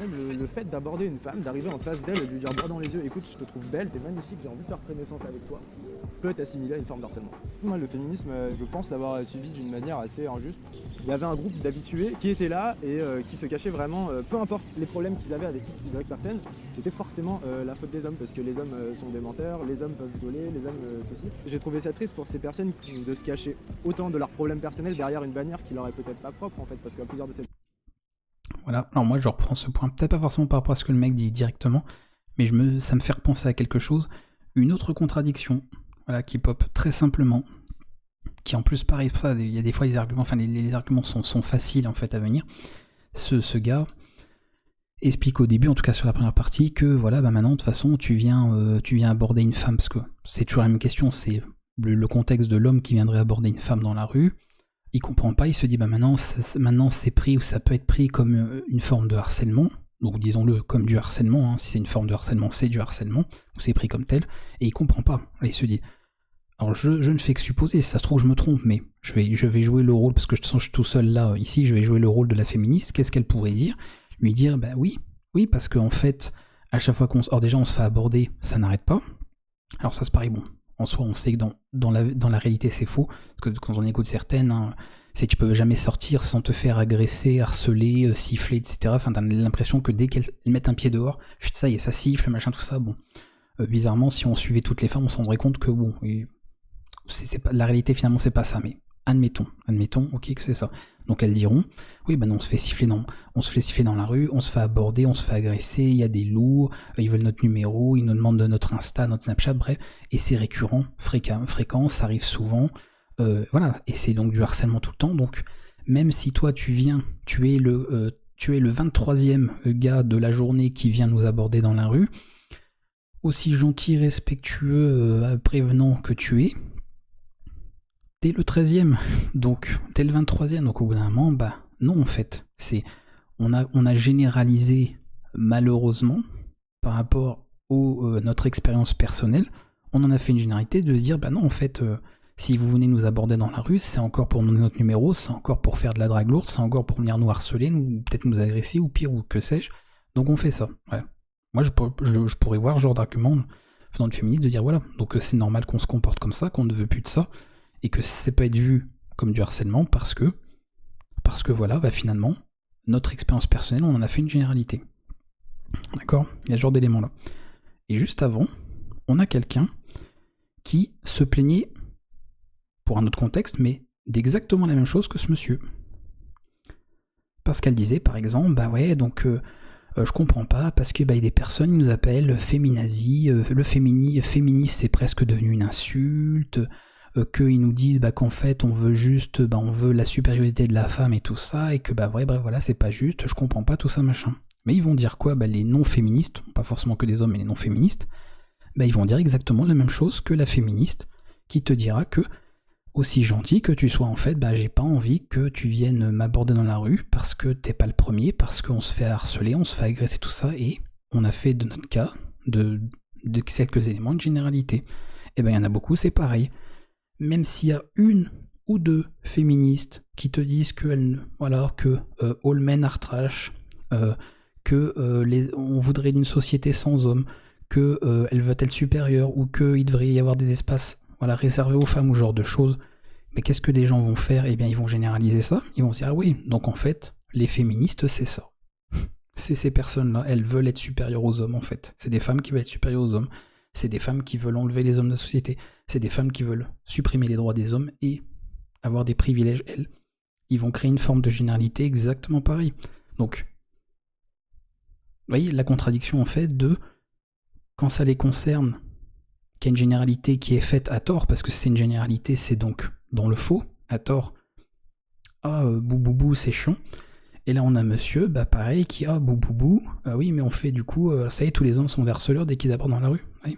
Même le fait d'aborder une femme, d'arriver en face d'elle et de lui dire droit dans les yeux, écoute, je te trouve belle, t'es magnifique, j'ai envie de faire connaissance avec toi, peut être assimilé à une forme d'harcèlement. Moi, le féminisme, je pense l'avoir subi d'une manière assez injuste. Il y avait un groupe d'habitués qui étaient là et qui se cachaient vraiment, peu importe les problèmes qu'ils avaient avec une personne, c'était forcément la faute des hommes, parce que les hommes sont des menteurs, les hommes peuvent voler, les hommes ceci. J'ai trouvé ça triste pour ces personnes de se cacher autant de leurs problèmes personnels derrière une bannière qui leur est peut-être pas propre en fait, parce qu'à plusieurs de ces... Voilà, alors moi je reprends ce point, peut-être pas forcément par rapport à ce que le mec dit directement, mais ça me fait repenser à quelque chose, une autre contradiction, voilà, qui pop très simplement, qui en plus pareil, pour ça il y a des fois les arguments, les arguments sont faciles en fait à venir. Ce gars explique au début, en tout cas sur la première partie, que voilà, maintenant de toute façon tu viens aborder une femme, parce que c'est toujours la même question, c'est le contexte de l'homme qui viendrait aborder une femme dans la rue. Il comprend pas, il se dit maintenant c'est pris, ou ça peut être pris comme une forme de harcèlement, donc disons-le comme du harcèlement, hein. Si c'est une forme de harcèlement, c'est du harcèlement, ou c'est pris comme tel, et il comprend pas. Là, il se dit, alors je ne fais que supposer, si ça se trouve je me trompe, mais je vais jouer le rôle, parce que je suis tout seul là, ici, je vais jouer le rôle de la féministe, qu'est-ce qu'elle pourrait dire? Lui dire, oui, parce qu'en fait, à chaque fois alors déjà on se fait aborder, ça n'arrête pas, alors ça c'est pareil, bon. En soi, on sait que dans la réalité, c'est faux. Parce que quand on écoute certaines, hein, c'est que tu peux jamais sortir sans te faire agresser, harceler, siffler, etc. Enfin, t'as l'impression que dès qu'elles mettent un pied dehors, ça y est, ça siffle, machin, tout ça. Bon, bizarrement, si on suivait toutes les femmes, on se rendrait compte que bon, la réalité finalement, c'est pas ça. Mais admettons, ok, que c'est ça. Donc elles diront, oui, non, on se fait siffler dans la rue, on se fait aborder, on se fait agresser, il y a des loups, ils veulent notre numéro, ils nous demandent de notre Insta, notre Snapchat, bref, et c'est récurrent, fréquent, ça arrive souvent, voilà, et c'est donc du harcèlement tout le temps. Donc même si toi tu es le 23e gars de la journée qui vient nous aborder dans la rue, aussi gentil, respectueux, prévenant que tu es, t'es le 13e, donc t'es le 23e, donc au bout d'un moment, Non, en fait, on a généralisé, malheureusement, par rapport à notre expérience personnelle, on en a fait une généralité de se dire, bah non, en fait, si vous venez nous aborder dans la rue, c'est encore pour donner notre numéro, c'est encore pour faire de la drague lourde, c'est encore pour venir nous harceler, peut-être nous agresser, ou pire, ou que sais-je. Donc on fait ça. Ouais. Moi, je pourrais voir ce genre d'argument venant du féminisme de dire, voilà, donc c'est normal qu'on se comporte comme ça, qu'on ne veut plus de ça, et que c'est pas être vu comme du harcèlement, parce que voilà, bah finalement, notre expérience personnelle, on en a fait une généralité. D'accord ? Il y a ce genre d'éléments-là. Et juste avant, on a quelqu'un qui se plaignait, pour un autre contexte, mais d'exactement la même chose que ce monsieur. Parce qu'elle disait, par exemple, bah ouais, donc je comprends pas, parce que bah, y a des personnes qui nous appellent féminazi, le féministe c'est presque devenu une insulte, qu'ils nous disent bah, qu'en fait on veut juste, bah, on veut la supériorité de la femme et tout ça, et que bah ouais, bref, voilà, c'est pas juste, je comprends pas tout ça, machin. Mais ils vont dire quoi ? Bah, les non-féministes, pas forcément que des hommes, mais les non-féministes, bah, ils vont dire exactement la même chose que la féministe, qui te dira que, aussi gentil que tu sois en fait, bah, j'ai pas envie que tu viennes m'aborder dans la rue, parce que t'es pas le premier, parce qu'on se fait harceler, on se fait agresser, tout ça, et on a fait de notre cas, de quelques éléments de généralité. Et ben il y en a beaucoup, c'est pareil. Même s'il y a une ou deux féministes qui te disent que all men are trash, on voudrait d'une société sans hommes, qu'elles veulent être supérieures, ou qu'il devrait y avoir des espaces réservés aux femmes ou ce genre de choses, mais qu'est-ce que les gens vont faire ? Eh bien, ils vont généraliser ça, ils vont se dire, ah oui, donc en fait, les féministes, c'est ça. C'est ces personnes-là, elles veulent être supérieures aux hommes, en fait. C'est des femmes qui veulent être supérieures aux hommes, c'est des femmes qui veulent enlever les hommes de la société, c'est des femmes qui veulent supprimer les droits des hommes et avoir des privilèges, elles. Ils vont créer une forme de généralité exactement pareille. Donc, vous voyez, la contradiction, en fait, de quand ça les concerne, qu'il y a une généralité qui est faite à tort, parce que c'est une généralité, c'est donc dans le faux, à tort. Ah, bouboubou, c'est chiant. Et là, on a monsieur, bah pareil, qui a bouboubou, oui, mais on fait du coup, ça y est, tous les hommes sont des harceleurs dès qu'ils abordent dans la rue. Oui.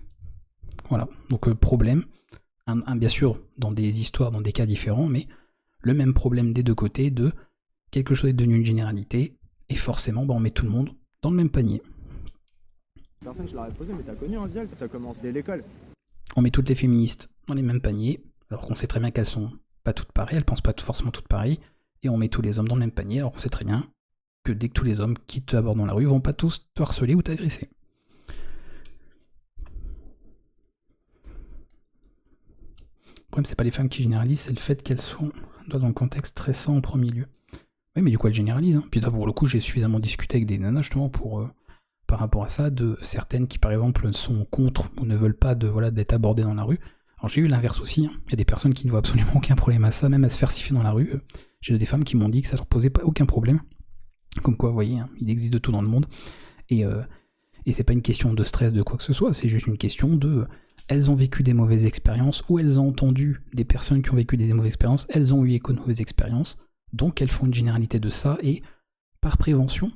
Voilà, donc problème, bien sûr, dans des histoires, dans des cas différents, mais le même problème des deux côtés, de quelque chose est devenu une généralité, et forcément, bah, on met tout le monde dans le même panier. Personne, je l'aurais posé, mais t'as connu un viol, ça a commencé à l'école. On met toutes les féministes dans les mêmes paniers, alors qu'on sait très bien qu'elles sont pas toutes pareilles, elles pensent pas forcément toutes pareilles, et on met tous les hommes dans le même panier, alors qu'on sait très bien que dès que tous les hommes qui te abordent dans la rue vont pas tous te harceler ou t'agresser. Le problème, c'est pas les femmes qui généralisent, c'est le fait qu'elles sont dans un contexte stressant en premier lieu. Oui, mais du coup, elles généralisent. Hein. Puis là, pour le coup, j'ai suffisamment discuté avec des nanas justement par rapport à ça, de certaines qui par exemple sont contre ou ne veulent pas d'être abordées dans la rue. Alors j'ai eu l'inverse aussi, hein. Il y a des personnes qui ne voient absolument aucun problème à ça, même à se faire siffler dans la rue. J'ai des femmes qui m'ont dit que ça leur posait pas aucun problème. Comme quoi, vous voyez, hein, il existe de tout dans le monde. Et c'est pas une question de stress de quoi que ce soit, c'est juste une question de... Elles ont vécu des mauvaises expériences, ou elles ont entendu des personnes qui ont vécu des mauvaises expériences, elles ont eu écho de mauvaises expériences, donc elles font une généralité de ça, et par prévention,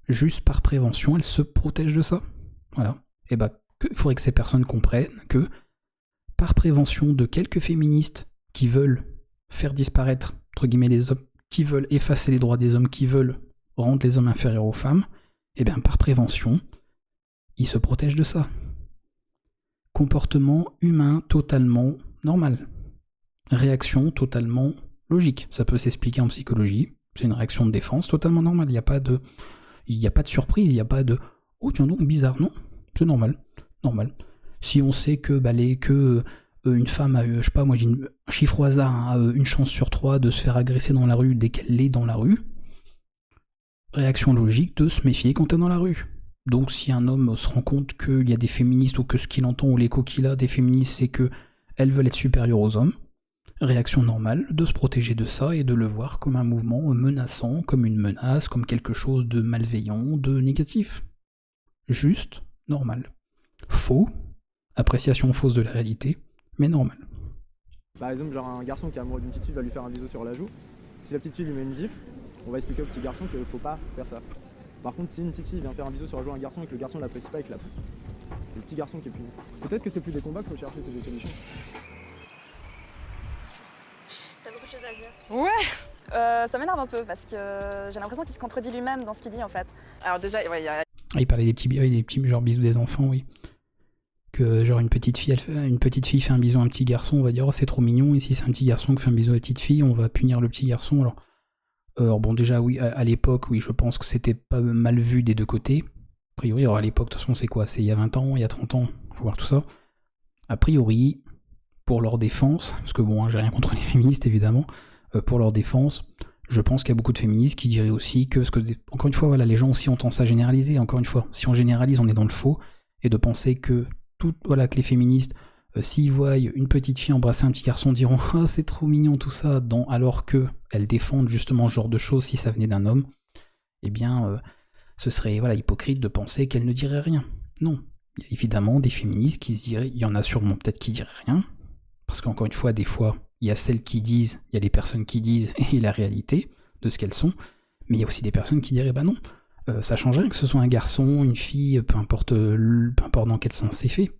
juste par prévention, elles se protègent de ça. Voilà. Et bah, il faudrait que ces personnes comprennent que, par prévention de quelques féministes qui veulent faire disparaître, entre guillemets, les hommes, qui veulent effacer les droits des hommes, qui veulent rendre les hommes inférieurs aux femmes, et bien par prévention, ils se protègent de ça. Comportement humain totalement normal. Réaction totalement logique. Ça peut s'expliquer en psychologie, c'est une réaction de défense totalement normale, il n'y a pas de surprise, il n'y a pas de « oh tiens donc, bizarre », non, c'est normal. Si on sait que une femme a, je sais pas, moi j'ai un chiffre au hasard, hein, a une chance sur 3 de se faire agresser dans la rue dès qu'elle est dans la rue, réaction logique de se méfier quand elle est dans la rue. Donc si un homme se rend compte qu'il y a des féministes, ou que ce qu'il entend ou l'écho qu'il a des féministes, c'est qu'elles veulent être supérieures aux hommes, réaction normale de se protéger de ça et de le voir comme un mouvement menaçant, comme une menace, comme quelque chose de malveillant, de négatif. Juste, normal. Faux, appréciation fausse de la réalité, mais normal. Par exemple, genre un garçon qui est amoureux d'une petite fille va lui faire un bisou sur la joue. Si la petite fille lui met une gifle, on va expliquer au petit garçon qu'il faut pas faire ça. Par contre, si une petite fille vient faire un bisou sur la joue à un garçon et que le garçon l'apprécie pas et que la pousse, c'est le petit garçon qui est puni. Peut-être que c'est plus des combats qu'il faut chercher, c'est des solutions. T'as beaucoup de choses à dire. Ouais, Ça m'énerve un peu parce que j'ai l'impression qu'il se contredit lui-même dans ce qu'il dit en fait. Alors déjà, ouais, il y a Ah, il parlait des petits genre bisous des enfants, oui. Que genre une petite fille fait un bisou à un petit garçon, on va dire oh c'est trop mignon, et si c'est un petit garçon qui fait un bisou à une petite fille, on va punir le petit garçon. Alors bon déjà oui, à l'époque, oui, je pense que c'était pas mal vu des deux côtés. A priori, alors à l'époque, de toute façon c'est quoi? C'est il y a 20 ans, il y a 30 ans, faut voir tout ça. A priori, pour leur défense, parce que bon, j'ai rien contre les féministes évidemment, pour leur défense, je pense qu'il y a beaucoup de féministes qui diraient aussi que, encore une fois, voilà, les gens aussi ont tendance à généraliser, encore une fois, si on généralise, on est dans le faux, et de penser que que les féministes, s'ils voient une petite fille embrasser un petit garçon, diront « Ah, c'est trop mignon tout ça », alors qu'elles défendent justement ce genre de choses si ça venait d'un homme, eh bien, ce serait hypocrite de penser qu'elles ne diraient rien. Non, il y a évidemment des féministes qui se diraient, il y en a sûrement peut-être qui diraient rien, parce qu'encore une fois, des fois, il y a celles qui disent, il y a les personnes qui disent, et la réalité de ce qu'elles sont, mais il y a aussi des personnes qui diraient « Bah non, ça change rien que ce soit un garçon, une fille, peu importe dans quel sens c'est fait.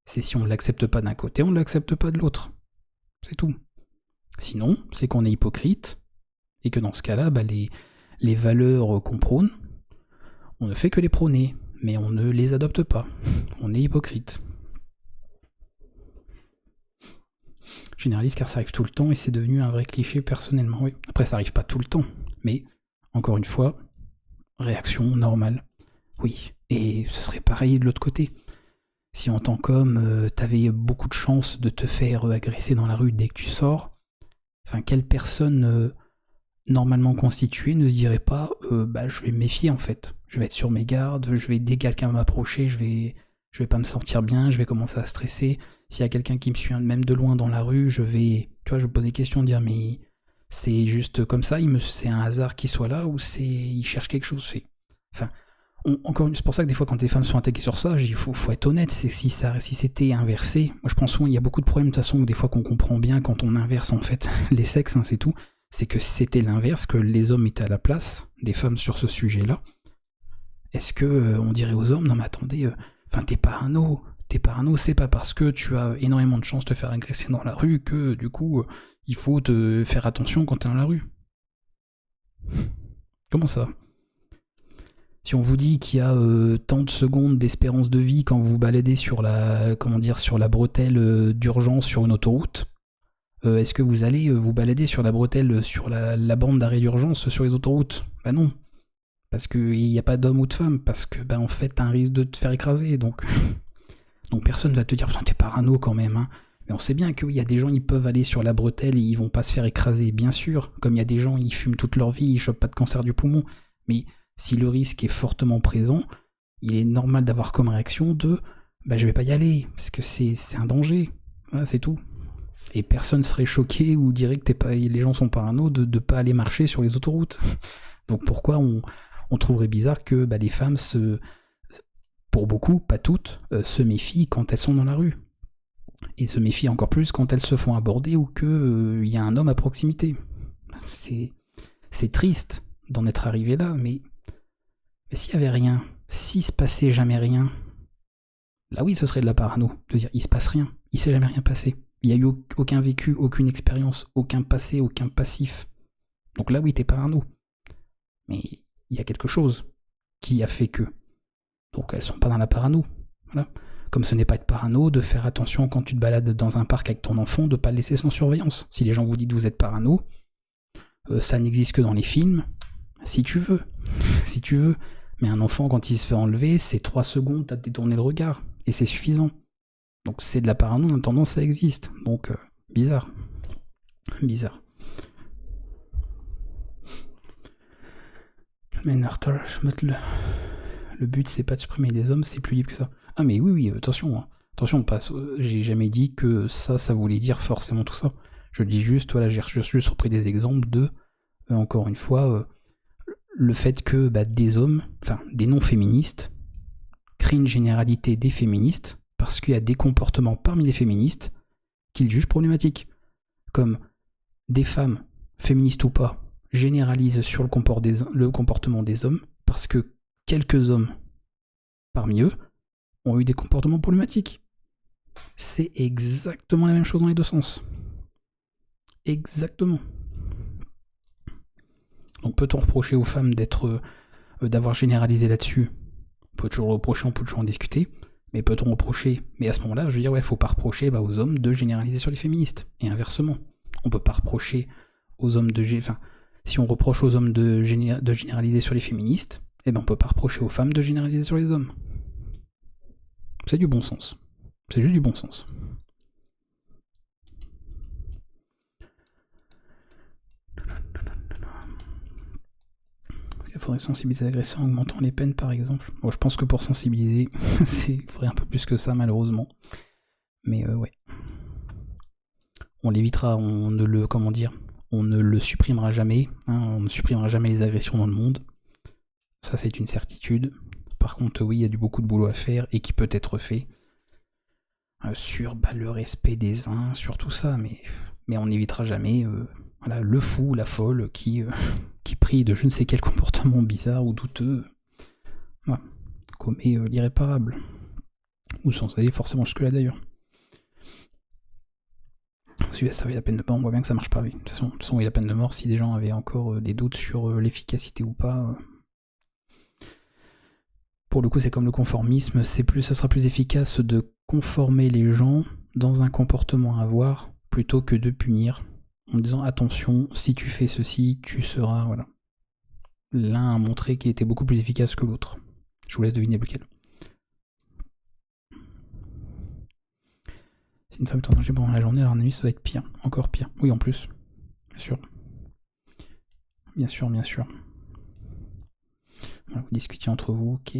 C'est si on ne l'accepte pas d'un côté, on ne l'accepte pas de l'autre. C'est tout. Sinon, c'est qu'on est hypocrite, et que dans ce cas-là, les valeurs qu'on prône, on ne fait que les prôner, mais on ne les adopte pas. On est hypocrite. Je généralise car ça arrive tout le temps, et c'est devenu un vrai cliché personnellement. Oui. Après, ça arrive pas tout le temps, mais encore une fois, réaction normale. Oui, et ce serait pareil de l'autre côté. Si en tant qu'homme, t'avais beaucoup de chances de te faire agresser dans la rue dès que tu sors, quelle personne normalement constituée ne se dirait pas je vais me méfier en fait, je vais être sur mes gardes, dès que quelqu'un va m'approcher, je vais pas me sentir bien, je vais commencer à stresser. S'il y a quelqu'un qui me suit même de loin dans la rue, je me pose des questions, dire mais c'est juste comme ça, c'est un hasard qu'il soit là ou il cherche quelque chose. C'est pour ça que des fois quand les femmes sont attaquées sur ça, il faut être honnête, c'est si c'était inversé, moi je pense souvent il y a beaucoup de problèmes de toute façon des fois qu'on comprend bien quand on inverse en fait les sexes, c'est tout, c'est que c'était l'inverse, que les hommes étaient à la place des femmes sur ce sujet-là. Est-ce que on dirait aux hommes non mais attendez, t'es parano, c'est pas parce que tu as énormément de chances de te faire agresser dans la rue que du coup il faut te faire attention quand t'es dans la rue. Comment ça? Si on vous dit qu'il y a tant de secondes d'espérance de vie quand vous vous baladez sur la bretelle d'urgence sur une autoroute, est-ce que vous allez vous balader sur la bretelle, sur la bande d'arrêt d'urgence sur les autoroutes? Bah non. Parce qu'il n'y a pas d'homme ou de femme, parce que en fait t'as un risque de te faire écraser, donc personne va te dire putain t'es parano quand même, hein. Mais on sait bien qu'il y a des gens, ils peuvent aller sur la bretelle et ils vont pas se faire écraser, bien sûr, comme il y a des gens, ils fument toute leur vie, ils chopent pas de cancer du poumon, mais si le risque est fortement présent, il est normal d'avoir comme réaction de je vais pas y aller, parce que c'est un danger. Voilà, c'est tout. Et personne serait choqué ou dirait que les gens sont parano de pas aller marcher sur les autoroutes. Donc pourquoi on trouverait bizarre que les femmes pour beaucoup, pas toutes, se méfient quand elles sont dans la rue. Et se méfient encore plus quand elles se font aborder ou qu'il y a un homme à proximité. C'est triste d'en être arrivé là, mais s'il y avait rien, s'il se passait jamais rien, là oui ce serait de la parano, de dire il se passe rien, il s'est jamais rien passé, il n'y a eu aucun vécu, aucune expérience, aucun passé, aucun passif. Donc là oui t'es parano. Mais il y a quelque chose qui a fait que. Donc elles sont pas dans la parano. Voilà. Comme ce n'est pas être parano de faire attention quand tu te balades dans un parc avec ton enfant, de pas le laisser sans surveillance. Si les gens vous disent que vous êtes parano, ça n'existe que dans les films, si tu veux. Si tu veux. Mais un enfant, quand il se fait enlever, c'est 3 secondes, t'as détourné le regard. Et c'est suffisant. Donc c'est de la parano, en attendant, ça existe. Donc, bizarre. Bizarre. Mais Arthur, le but, c'est pas de supprimer des hommes, c'est plus libre que ça. Ah mais oui, attention. Hein. Attention, j'ai jamais dit que ça voulait dire forcément tout ça. Je dis juste, j'ai juste repris des exemples de, encore une fois, le fait que des hommes, des non-féministes, créent une généralité des féministes parce qu'il y a des comportements parmi les féministes qu'ils jugent problématiques. Comme des femmes, féministes ou pas, généralisent sur le comportement des hommes parce que quelques hommes parmi eux ont eu des comportements problématiques. C'est exactement la même chose dans les deux sens. Exactement. Donc peut-on reprocher aux femmes d'avoir généralisé là-dessus? On peut toujours reprocher, on peut toujours en discuter. Mais peut-on reprocher? Mais à ce moment-là, je veux dire, ouais, faut pas reprocher aux hommes de généraliser sur les féministes. Et inversement. On peut pas reprocher aux hommes si on reproche aux hommes de généraliser sur les féministes, eh ben on peut pas reprocher aux femmes de généraliser sur les hommes. C'est du bon sens. C'est juste du bon sens. Il faudrait sensibiliser les agresseurs en augmentant les peines, par exemple. Bon, je pense que pour sensibiliser, il faudrait un peu plus que ça, malheureusement. Mais ouais. On l'évitera, on ne le supprimera jamais. On ne supprimera jamais les agressions dans le monde. Ça, c'est une certitude. Par contre, oui, il y a beaucoup de boulot à faire et qui peut être fait sur le respect des uns, sur tout ça. Mais on n'évitera jamais le fou, la folle qui prie de je ne sais quel comportement bizarre ou douteux, commet l'irréparable. Ou sans aller forcément jusque-là d'ailleurs. Si ça avait la peine de mort, on voit bien que ça marche pas, oui. De toute façon, la peine de mort, si des gens avaient encore des doutes sur l'efficacité ou pas. Pour le coup, c'est comme le conformisme, ça sera plus efficace de conformer les gens dans un comportement à avoir plutôt que de punir. En disant attention, si tu fais ceci, tu seras. Voilà. L'un a montré qu'il était beaucoup plus efficace que l'autre. Je vous laisse deviner lequel. Si une femme est en danger pendant la journée, alors la nuit, ça va être pire. Encore pire. Oui, en plus. Bien sûr. Bien sûr, bien sûr. Voilà, vous discutiez entre vous, ok.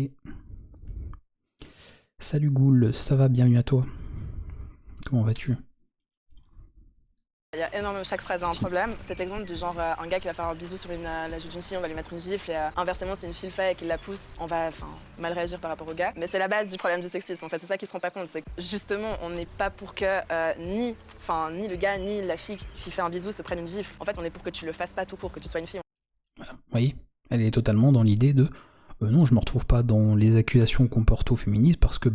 Salut Ghoul, ça va, bienvenue à toi. Comment vas-tu? Il y a énormément, chaque phrase a un problème. Cet exemple du genre un gars qui va faire un bisou sur la joue d'une fille, on va lui mettre une gifle et inversement si une fille le fait et qu'il la pousse, on va mal réagir par rapport au gars. Mais c'est la base du problème du sexisme en fait, c'est ça qui se rend pas compte, c'est que justement on n'est pas pour que ni le gars ni la fille qui fait un bisou se prenne une gifle. En fait on est pour que tu le fasses pas tout court, que tu sois une fille. Voilà, vous voyez, elle est totalement dans l'idée de non, je me retrouve pas dans les accusations qu'on porte aux féministes parce que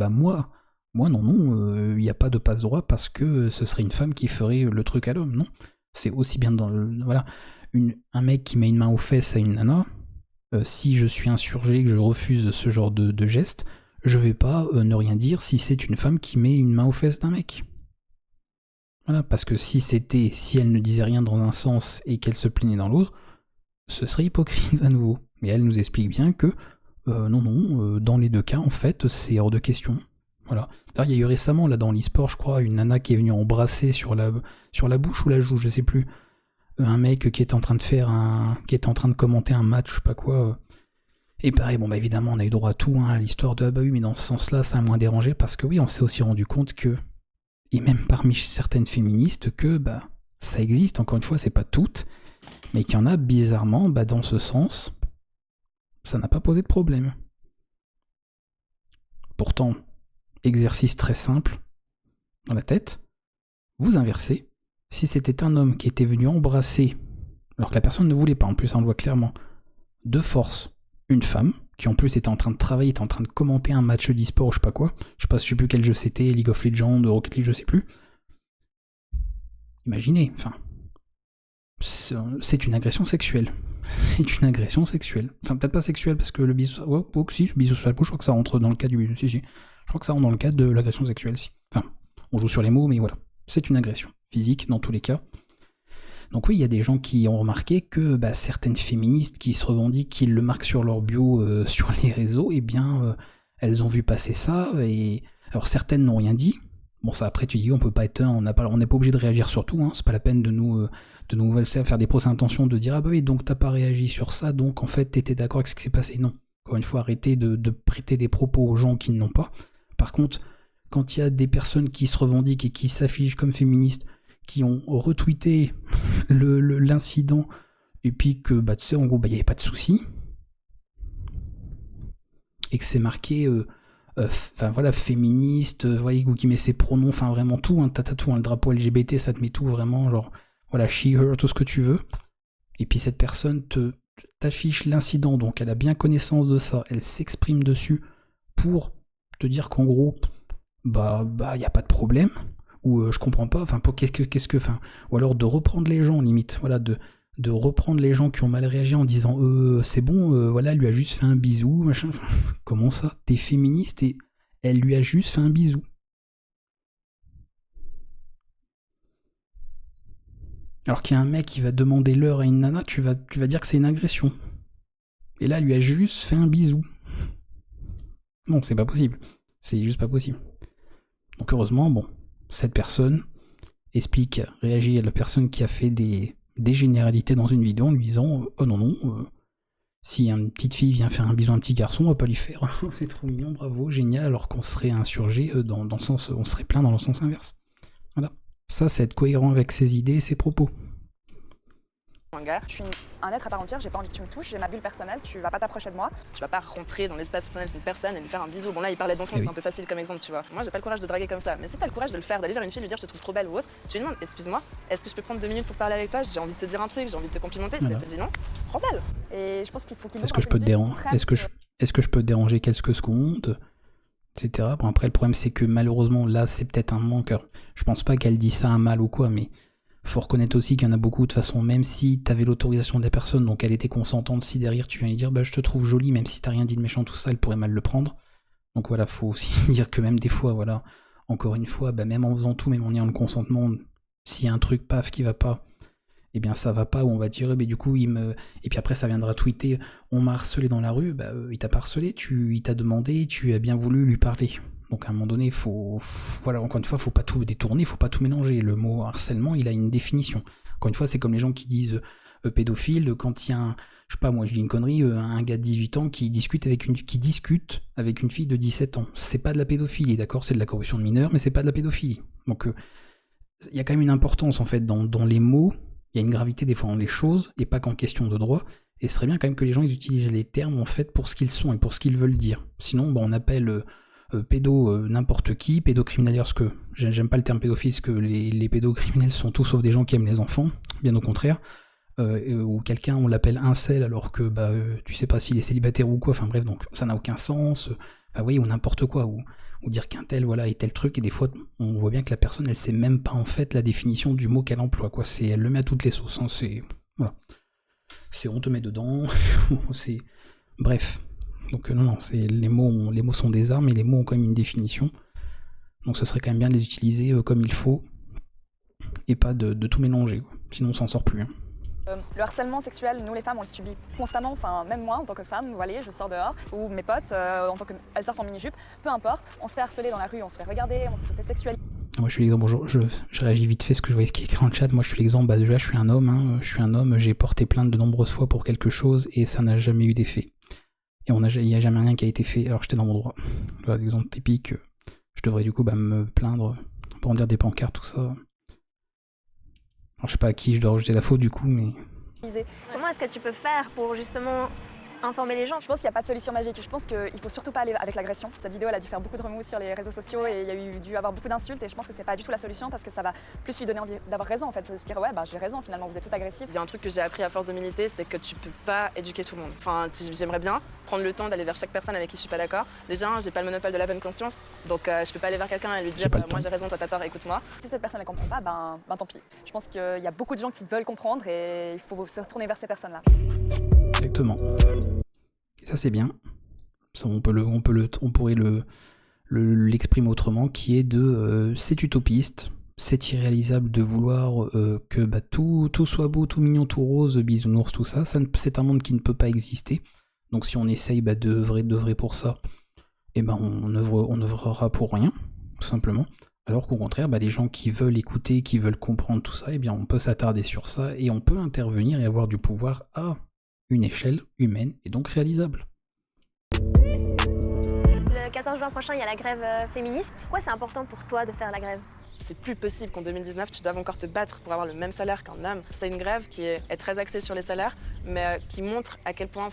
moi non, il n'y a pas de passe-droit parce que ce serait une femme qui ferait le truc à l'homme, non. C'est aussi bien dans un mec qui met une main aux fesses à une nana, si je suis insurgé, que je refuse ce genre de geste, je vais pas ne rien dire si c'est une femme qui met une main aux fesses d'un mec. Voilà, parce que si elle ne disait rien dans un sens et qu'elle se plaignait dans l'autre, ce serait hypocrite à nouveau. Mais elle nous explique bien que non, dans les deux cas, en fait, c'est hors de question. Voilà. D'ailleurs, il y a eu récemment, là, dans l'e-sport, je crois, une nana qui est venue embrasser sur la bouche ou la joue, je sais plus, un mec qui est en train de commenter un match, je sais pas quoi. Et pareil, évidemment, on a eu droit à tout, à l'histoire de oui, mais dans ce sens-là, ça a moins dérangé, parce que oui, on s'est aussi rendu compte que, et même parmi certaines féministes, que, ça existe, encore une fois, c'est pas toutes, mais qu'il y en a, bizarrement, dans ce sens, ça n'a pas posé de problème. Pourtant, exercice très simple dans la tête, vous inversez. Si c'était un homme qui était venu embrasser, alors que la personne ne voulait pas, en plus on le voit clairement, de force, une femme, qui en plus était en train de travailler, était en train de commenter un match d'e-sport ou je sais plus quel jeu c'était, League of Legends, Rocket League, je sais plus. Imaginez, c'est une agression sexuelle. C'est une agression sexuelle. Peut-être pas sexuelle, parce que le bisou... si, le bisou sur la bouche, je crois que ça rentre dans le cadre du... Si. Je crois que ça rentre dans le cadre de l'agression sexuelle, si. On joue sur les mots, mais voilà. C'est une agression physique, dans tous les cas. Donc oui, il y a des gens qui ont remarqué que certaines féministes qui se revendiquent, qui le marquent sur leur bio, sur les réseaux, elles ont vu passer ça, et... Alors certaines n'ont rien dit. Bon, ça, après, tu dis, on peut pas être... On n'est pas obligé de réagir sur tout, c'est pas la peine de nous faire des procès d'intention de dire oui, donc t'as pas réagi sur ça, donc en fait t'étais d'accord avec ce qui s'est passé. Non. Encore une fois, arrêtez de prêter des propos aux gens qui n'ont pas. Par contre, quand il y a des personnes qui se revendiquent et qui s'affichent comme féministes, qui ont retweeté l'incident, et puis que, tu sais, en gros, il n'y avait pas de souci, et que c'est marqué, féministe, voyez, qui met ses pronoms, vraiment tout, t'as tout, le drapeau LGBT, ça te met tout, vraiment, genre, she, her, tout ce que tu veux, et puis cette personne t'affiche l'incident, donc elle a bien connaissance de ça, elle s'exprime dessus pour te dire qu'en gros, y a pas de problème, ou je comprends pas, ou alors de reprendre les gens, limite, de reprendre les gens qui ont mal réagi en disant c'est bon, voilà, elle lui a juste fait un bisou, machin. Enfin, comment ça? T'es féministe et elle lui a juste fait un bisou. Alors qu'il y a un mec qui va demander l'heure à une nana, tu vas dire que c'est une agression. Et là, elle lui a juste fait un bisou. Non, c'est pas possible. C'est juste pas possible. Donc heureusement, bon, cette personne réagit à la personne qui a fait des généralités dans une vidéo en lui disant oh non, si une petite fille vient faire un bisou à un petit garçon, on va pas lui faire c'est trop mignon, bravo, génial, alors qu'on serait insurgé dans le sens, on serait plein dans le sens inverse. Voilà. Ça, c'est être cohérent avec ses idées et ses propos. Je suis un être à part entière, j'ai pas envie que tu me touches, j'ai ma bulle personnelle, tu vas pas t'approcher de moi. Tu vas pas rentrer dans l'espace personnel d'une personne et lui faire un bisou. Bon là, il parlait d'enfant, c'est un peu facile comme exemple, tu vois. Moi, j'ai pas le courage de draguer comme ça. Mais si t'as le courage de le faire, d'aller vers une fille, lui dire je te trouve trop belle ou autre, tu lui demandes excuse-moi, est-ce que je peux prendre 2 minutes pour parler avec toi? J'ai envie de te dire un truc, j'ai envie de te complimenter. Si elle te dit non, trop belle. Et je pense qu'il faut qu'il Est-ce que je peux te déranger? Est-ce que je peux te déranger quelques secondes, etc. Bon, après, le problème, c'est que malheureusement, là, c'est peut-être un manque. Je pense pas qu'elle dit ça à mal ou quoi, mais faut reconnaître aussi qu'il y en a beaucoup, de toute façon, même si t'avais l'autorisation des personnes, donc elle était consentante, si derrière tu viens lui dire bah je te trouve jolie, même si t'as rien dit de méchant, tout ça, elle pourrait mal le prendre. Donc voilà, faut aussi dire que même des fois, voilà, encore une fois, bah même en faisant tout, même en ayant le consentement, s'il y a un truc paf qui va pas, eh bien ça va pas, ou on va dire, du coup, et puis après ça viendra tweeter, on m'a harcelé dans la rue, bah il t'a pas harcelé, il t'a demandé, tu as bien voulu lui parler. Donc à un moment donné, voilà, encore une fois, faut pas tout détourner, faut pas tout mélanger. Le mot harcèlement, il a une définition. Encore une fois, c'est comme les gens qui disent pédophile, quand il y a un, je sais pas, moi je dis une connerie, un gars de 18 ans qui discute avec une fille de 17 ans. C'est pas de la pédophilie, d'accord, c'est de la corruption de mineurs, mais c'est pas de la pédophilie. Donc il y a quand même une importance en fait dans les mots, il y a une gravité des fois dans les choses, et pas qu'en question de droit. Et ce serait bien quand même que les gens ils utilisent les termes en fait pour ce qu'ils sont et pour ce qu'ils veulent dire. Sinon, on appelle n'importe qui, pédocriminel, parce que j'aime pas le terme pédophile, parce que les pédocriminels sont tous sauf des gens qui aiment les enfants, bien au contraire, ou quelqu'un on l'appelle incel alors que tu sais pas s'il est célibataire ou quoi, enfin bref, donc ça n'a aucun sens, oui, ou n'importe quoi, ou dire qu'un tel voilà est tel truc, et des fois on voit bien que la personne elle sait même pas en fait la définition du mot qu'elle emploie, quoi, elle le met à toutes les sauces, hein, voilà, c'est on te met dedans, c'est bref. Donc non, les mots sont des armes et les mots ont quand même une définition. Donc ce serait quand même bien de les utiliser comme il faut et pas de tout mélanger, quoi. Sinon on s'en sort plus. Hein. Le harcèlement sexuel, nous les femmes, on le subit constamment. Enfin, même moi, en tant que femme, vous voyez, je sors dehors, ou mes potes, elles sortent en mini-jupe, peu importe, on se fait harceler dans la rue, on se fait regarder, on se fait sexualiser. Moi je suis l'exemple, bonjour, je réagis vite fait ce que je voyais ce qui est écrit en chat. Moi je suis l'exemple, déjà je suis un homme, hein, j'ai porté plainte de nombreuses fois pour quelque chose et ça n'a jamais eu d'effet. Et il n'y a jamais rien qui a été fait alors que j'étais dans mon droit. Voilà l'exemple typique, je devrais du coup me plaindre, brandir des pancartes, tout ça. Alors je sais pas à qui je dois rejeter la faute du coup, mais... Comment est-ce que tu peux faire pour justement informer les gens? Je pense qu'il n'y a pas de solution magique. Je pense qu'il ne faut surtout pas aller avec l'agression. Cette vidéo elle a dû faire beaucoup de remous sur les réseaux sociaux et il y a dû avoir beaucoup d'insultes et je pense que c'est pas du tout la solution parce que ça va plus lui donner envie d'avoir raison en fait. Se dire ouais j'ai raison finalement, vous êtes tout agressif. Il y a un truc que j'ai appris à force de militer, c'est que tu peux pas éduquer tout le monde. Enfin j'aimerais bien prendre le temps d'aller vers chaque personne avec qui je suis pas d'accord. Déjà j'ai pas le monopole de la bonne conscience, donc je peux pas aller vers quelqu'un et lui dire moi j'ai raison, toi t'as tort, écoute-moi. Si cette personne ne comprend pas, ben tant pis. Je pense qu'il y a beaucoup de gens qui veulent comprendre et il faut se retourner vers ces personnes-là. Exactement. Et ça c'est bien. Ça, on pourrait l'exprimer autrement, qui est c'est utopiste, c'est irréalisable de vouloir que tout soit beau, tout mignon, tout rose, bisounours, tout ça. C'est un monde qui ne peut pas exister. Donc si on essaye d'œuvrer pour ça, on œuvrera pour rien, tout simplement. Alors qu'au contraire, les gens qui veulent écouter, qui veulent comprendre tout ça, on peut s'attarder sur ça et on peut intervenir et avoir du pouvoir à une échelle humaine et donc réalisable. Le 14 juin prochain, il y a la grève féministe. Pourquoi c'est important pour toi de faire la grève? C'est plus possible qu'en 2019, tu doives encore te battre pour avoir le même salaire qu'un homme. C'est une grève qui est très axée sur les salaires, mais qui montre à quel point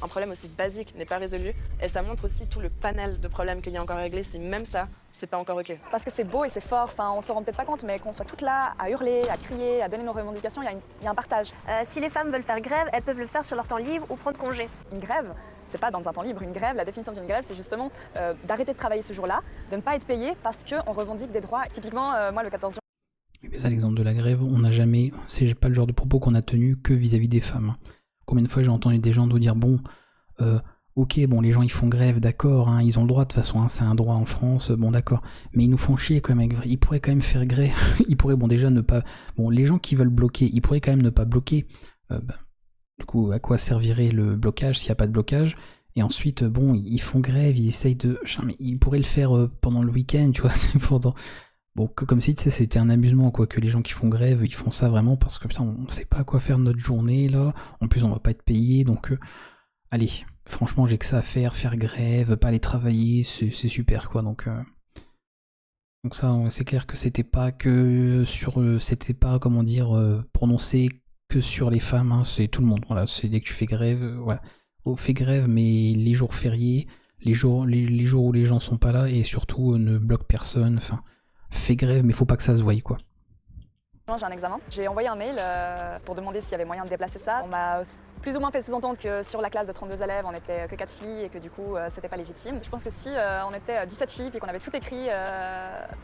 un problème aussi basique n'est pas résolu. Et ça montre aussi tout le panel de problèmes qu'il y a encore à régler, si même ça, c'est pas encore OK. Parce que c'est beau et c'est fort, on se rend peut-être pas compte, mais qu'on soit toutes là à hurler, à crier, à donner nos revendications, il y a un partage. Si les femmes veulent faire grève, elles peuvent le faire sur leur temps libre ou prendre congé. Une grève, c'est pas dans un temps libre. Une grève, la définition d'une grève, c'est justement d'arrêter de travailler ce jour-là, de ne pas être payé parce qu'on revendique des droits. Typiquement, moi, le 14 juin. Mais ça, l'exemple de la grève, on n'a jamais... C'est pas le genre de propos qu'on a tenu que vis-à-vis des femmes. Combien de fois j'ai entendu des gens nous dire, bon, ok, bon, les gens ils font grève, d'accord, hein, ils ont le droit de toute façon, hein, c'est un droit en France, bon d'accord, mais ils nous font chier quand même, ils pourraient quand même faire grève, ils pourraient, bon déjà ne pas... Bon, les gens qui veulent bloquer, ils pourraient quand même ne pas bloquer. Du coup, à quoi servirait le blocage s'il n'y a pas de blocage? Et ensuite, bon, ils font grève, ils essayent de... Mais ils pourraient le faire pendant le week-end, tu vois, c'est pendant... Bon, comme si, tu sais, c'était un amusement, quoi, que les gens qui font grève, ils font ça vraiment parce que, putain, on sait pas quoi faire de notre journée, là, en plus on va pas être payé, donc... allez, franchement, j'ai que ça à faire grève, pas aller travailler, c'est super, quoi, donc ça, c'est clair que c'était pas que sur... c'était pas, comment dire, prononcé que sur les femmes, hein, c'est tout le monde, voilà, c'est dès que tu fais grève, voilà. Fais grève, mais les jours fériés, les jours où les gens sont pas là, et surtout ne bloque personne, enfin, fais grève, mais faut pas que ça se voie, quoi. J'ai un examen, j'ai envoyé un mail pour demander s'il y avait moyen de déplacer ça. On m'a plus ou moins fait sous-entendre que sur la classe de 32 élèves, on était que 4 filles et que du coup, c'était pas légitime. Je pense que si on était 17 filles et qu'on avait tout écrit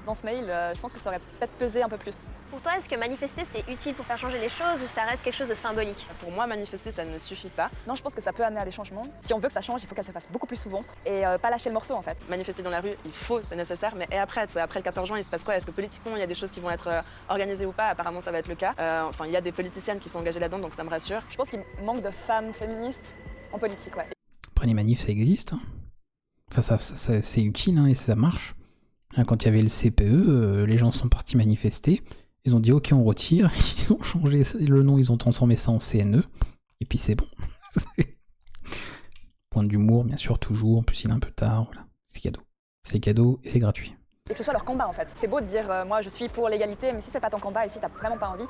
dans ce mail, je pense que ça aurait peut-être pesé un peu plus. Pour toi, est-ce que manifester, c'est utile pour faire changer les choses ou ça reste quelque chose de symbolique? Pour moi, manifester, ça ne suffit pas. Non, je pense que ça peut amener à des changements. Si on veut que ça change, il faut qu'elle se fasse beaucoup plus souvent et pas lâcher le morceau en fait. Manifester dans la rue, il faut, c'est nécessaire, mais et après le 14 juin, il se passe quoi? Est-ce que politiquement, il y a des choses qui vont être organisées ou pas? Apparemment, ça va être le cas. Enfin, il y a des politiciennes qui sont engagées là-dedans, donc ça me rassure. Je pense qu'il manque de femmes féministes en politique, ouais. Après, les manifs, ça existe. Enfin, ça c'est utile, hein, et ça marche. Quand il y avait le CPE, les gens sont partis manifester. Ils ont dit ok, on retire. Ils ont changé le nom, ils ont transformé ça en CNE. Et puis c'est bon. Point d'humour, bien sûr, toujours. En plus, il est un peu tard. Voilà. C'est cadeau. C'est cadeau et c'est gratuit. Et que ce soit leur combat en fait. C'est beau de dire moi je suis pour l'égalité, mais si c'est pas ton combat et si t'as vraiment pas envie,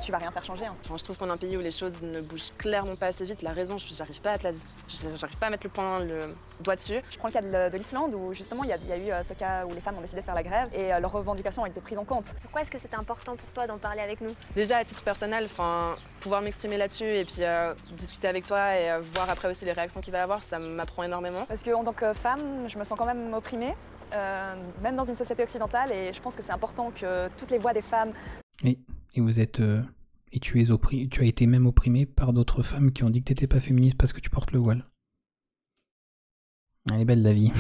tu vas rien faire changer. Hein. Enfin, je trouve qu'on est un pays où les choses ne bougent clairement pas assez vite. La raison, j'arrive pas à mettre le doigt dessus. Je prends le cas de l'Islande où justement il y a eu ce cas où les femmes ont décidé de faire la grève et leurs revendications ont été prises en compte. Pourquoi est-ce que c'était important pour toi d'en parler avec nous? Déjà à titre personnel, pouvoir m'exprimer là-dessus et puis discuter avec toi et voir après aussi les réactions qu'il va y avoir, ça m'apprend énormément. Parce qu'en tant que femme, je me sens quand même opprimée. Même dans une société occidentale, et je pense que c'est important que toutes les voix des femmes... Et vous êtes... et tu as été même opprimé par d'autres femmes qui ont dit que t'étais pas féministe parce que tu portes le voile. Elle est belle la vie.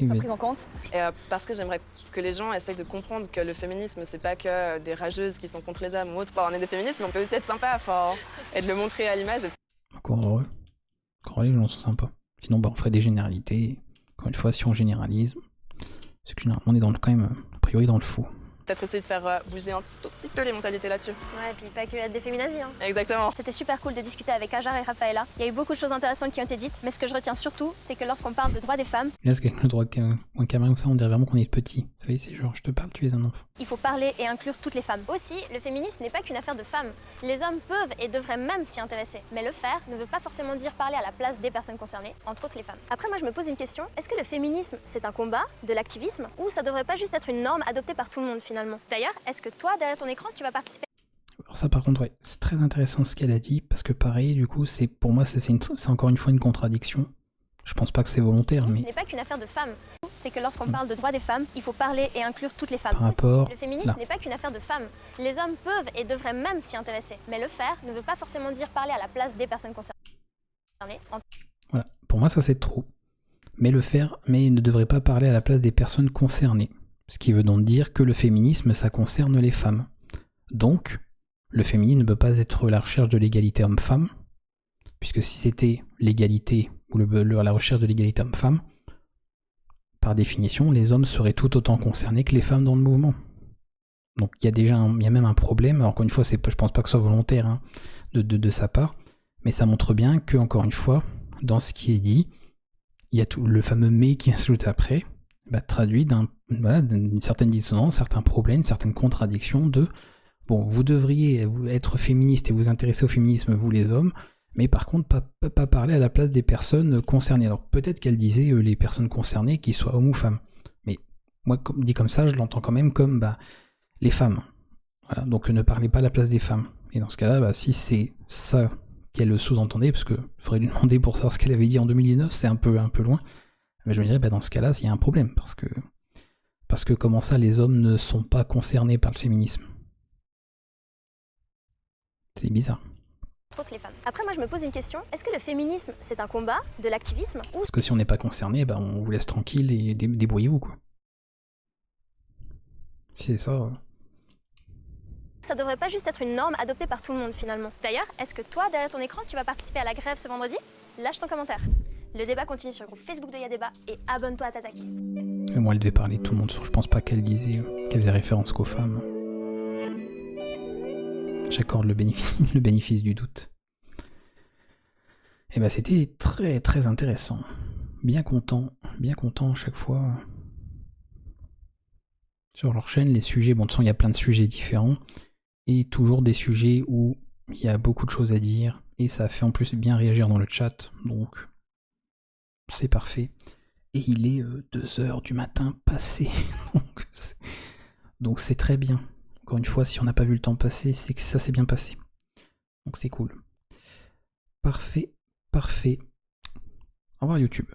soient prises en compte. Et parce que j'aimerais que les gens essayent de comprendre que le féminisme, c'est pas que des rageuses qui sont contre les hommes ou autres. On est des féministes, mais on peut aussi être sympa et de le montrer à l'image. Encore heureux. Encore les gens sont sympas. Sinon, on ferait des généralités. Encore une fois, si on généralise, c'est que généralement on est quand même, a priori, dans le faux. Peut-être essayer de faire bouger un tout petit peu les mentalités là-dessus. Ouais, et puis pas que être des féminazis. Hein. Exactement. C'était super cool de discuter avec Hajar et Raphaëla. Il y a eu beaucoup de choses intéressantes qui ont été dites, mais ce que je retiens surtout, c'est que lorsqu'on parle de droits des femmes, Là, avec le droit en caméra comme ça, on dirait vraiment qu'on est petit. Vous savez, c'est genre, je te parle, tu es un enfant. il faut parler et inclure toutes les femmes. Aussi, le féminisme n'est pas qu'une affaire de femmes. Les hommes peuvent et devraient même s'y intéresser. Mais le faire ne veut pas forcément dire parler à la place des personnes concernées, entre autres les femmes. Après, moi, je me pose une question. Est-ce que le féminisme, c'est un combat, de l'activisme, ou ça devrait pas juste être une norme adoptée par tout le monde finalement? D'ailleurs, est-ce que toi, derrière ton écran, tu vas participer? Alors ça, par contre, ouais, c'est très intéressant ce qu'elle a dit, parce que pareil, du coup, pour moi, c'est encore une fois une contradiction. Je pense pas que c'est volontaire, mais... Ce n'est pas qu'une affaire de femmes. C'est que lorsqu'on parle de droits des femmes, il faut parler et inclure toutes les femmes. Par rapport... Le féminisme n'est pas qu'une affaire de femmes. Les hommes peuvent et devraient même s'y intéresser. Mais le faire ne veut pas forcément dire parler à la place des personnes concernées. Voilà, pour moi, ça c'est trop. Mais le faire, mais il ne devrait pas parler à la place des personnes concernées. Ce qui veut donc dire que le féminisme, ça concerne les femmes. Donc, le féminisme ne peut pas être la recherche de l'égalité homme-femme, puisque si c'était l'égalité ou la recherche de l'égalité homme-femme, par définition, les hommes seraient tout autant concernés que les femmes dans le mouvement. Donc il y a même un problème. Alors, encore une fois, je pense pas que ce soit volontaire hein, de sa part, mais ça montre bien que, encore une fois, dans ce qui est dit, il y a tout le fameux mais qui s'ajoute après, traduit d'une certaine dissonance, certains problèmes, certaines contradictions de bon, vous devriez être féministe et vous intéresser au féminisme, vous les hommes, mais par contre pas parler à la place des personnes concernées. Alors peut-être qu'elle disait les personnes concernées, qu'ils soient hommes ou femmes, mais moi dit comme ça, je l'entends quand même comme les femmes. Voilà, donc ne parlez pas à la place des femmes. Et dans ce cas-là, si c'est ça qu'elle sous-entendait, parce que faudrait lui demander pour savoir ce qu'elle avait dit en 2019, c'est un peu loin. Mais je me dirais, dans ce cas-là, il y a un problème, parce que comment ça, les hommes ne sont pas concernés par le féminisme? C'est bizarre. les femmes. Après, moi, je me pose une question. Est-ce que le féminisme, c'est un combat, de l'activisme, ou Parce que si on n'est pas concerné, bah on vous laisse tranquille et débrouillez-vous, quoi. Si c'est ça... ça devrait pas juste être une norme adoptée par tout le monde, finalement? D'ailleurs, est-ce que toi, derrière ton écran, tu vas participer à la grève ce vendredi? Lâche ton commentaire. Le débat continue sur le groupe Facebook de Y'a Débat et abonne-toi à t'attaquer. Et moi, elle devait parler de tout le monde, je pense pas qu'elle disait, qu'elle faisait référence qu'aux femmes. J'accorde le bénéfice du doute. Et bah c'était très très intéressant. Bien content à chaque fois. Sur leur chaîne, les sujets, bon de toute façon il y a plein de sujets différents, et toujours des sujets où il y a beaucoup de choses à dire, et ça fait en plus bien réagir dans le chat, donc c'est parfait. Et il est 2h du matin passé, donc c'est très bien. Encore une fois, si on n'a pas vu le temps passer, c'est que ça s'est bien passé. Donc c'est cool. Parfait, parfait. Au revoir YouTube.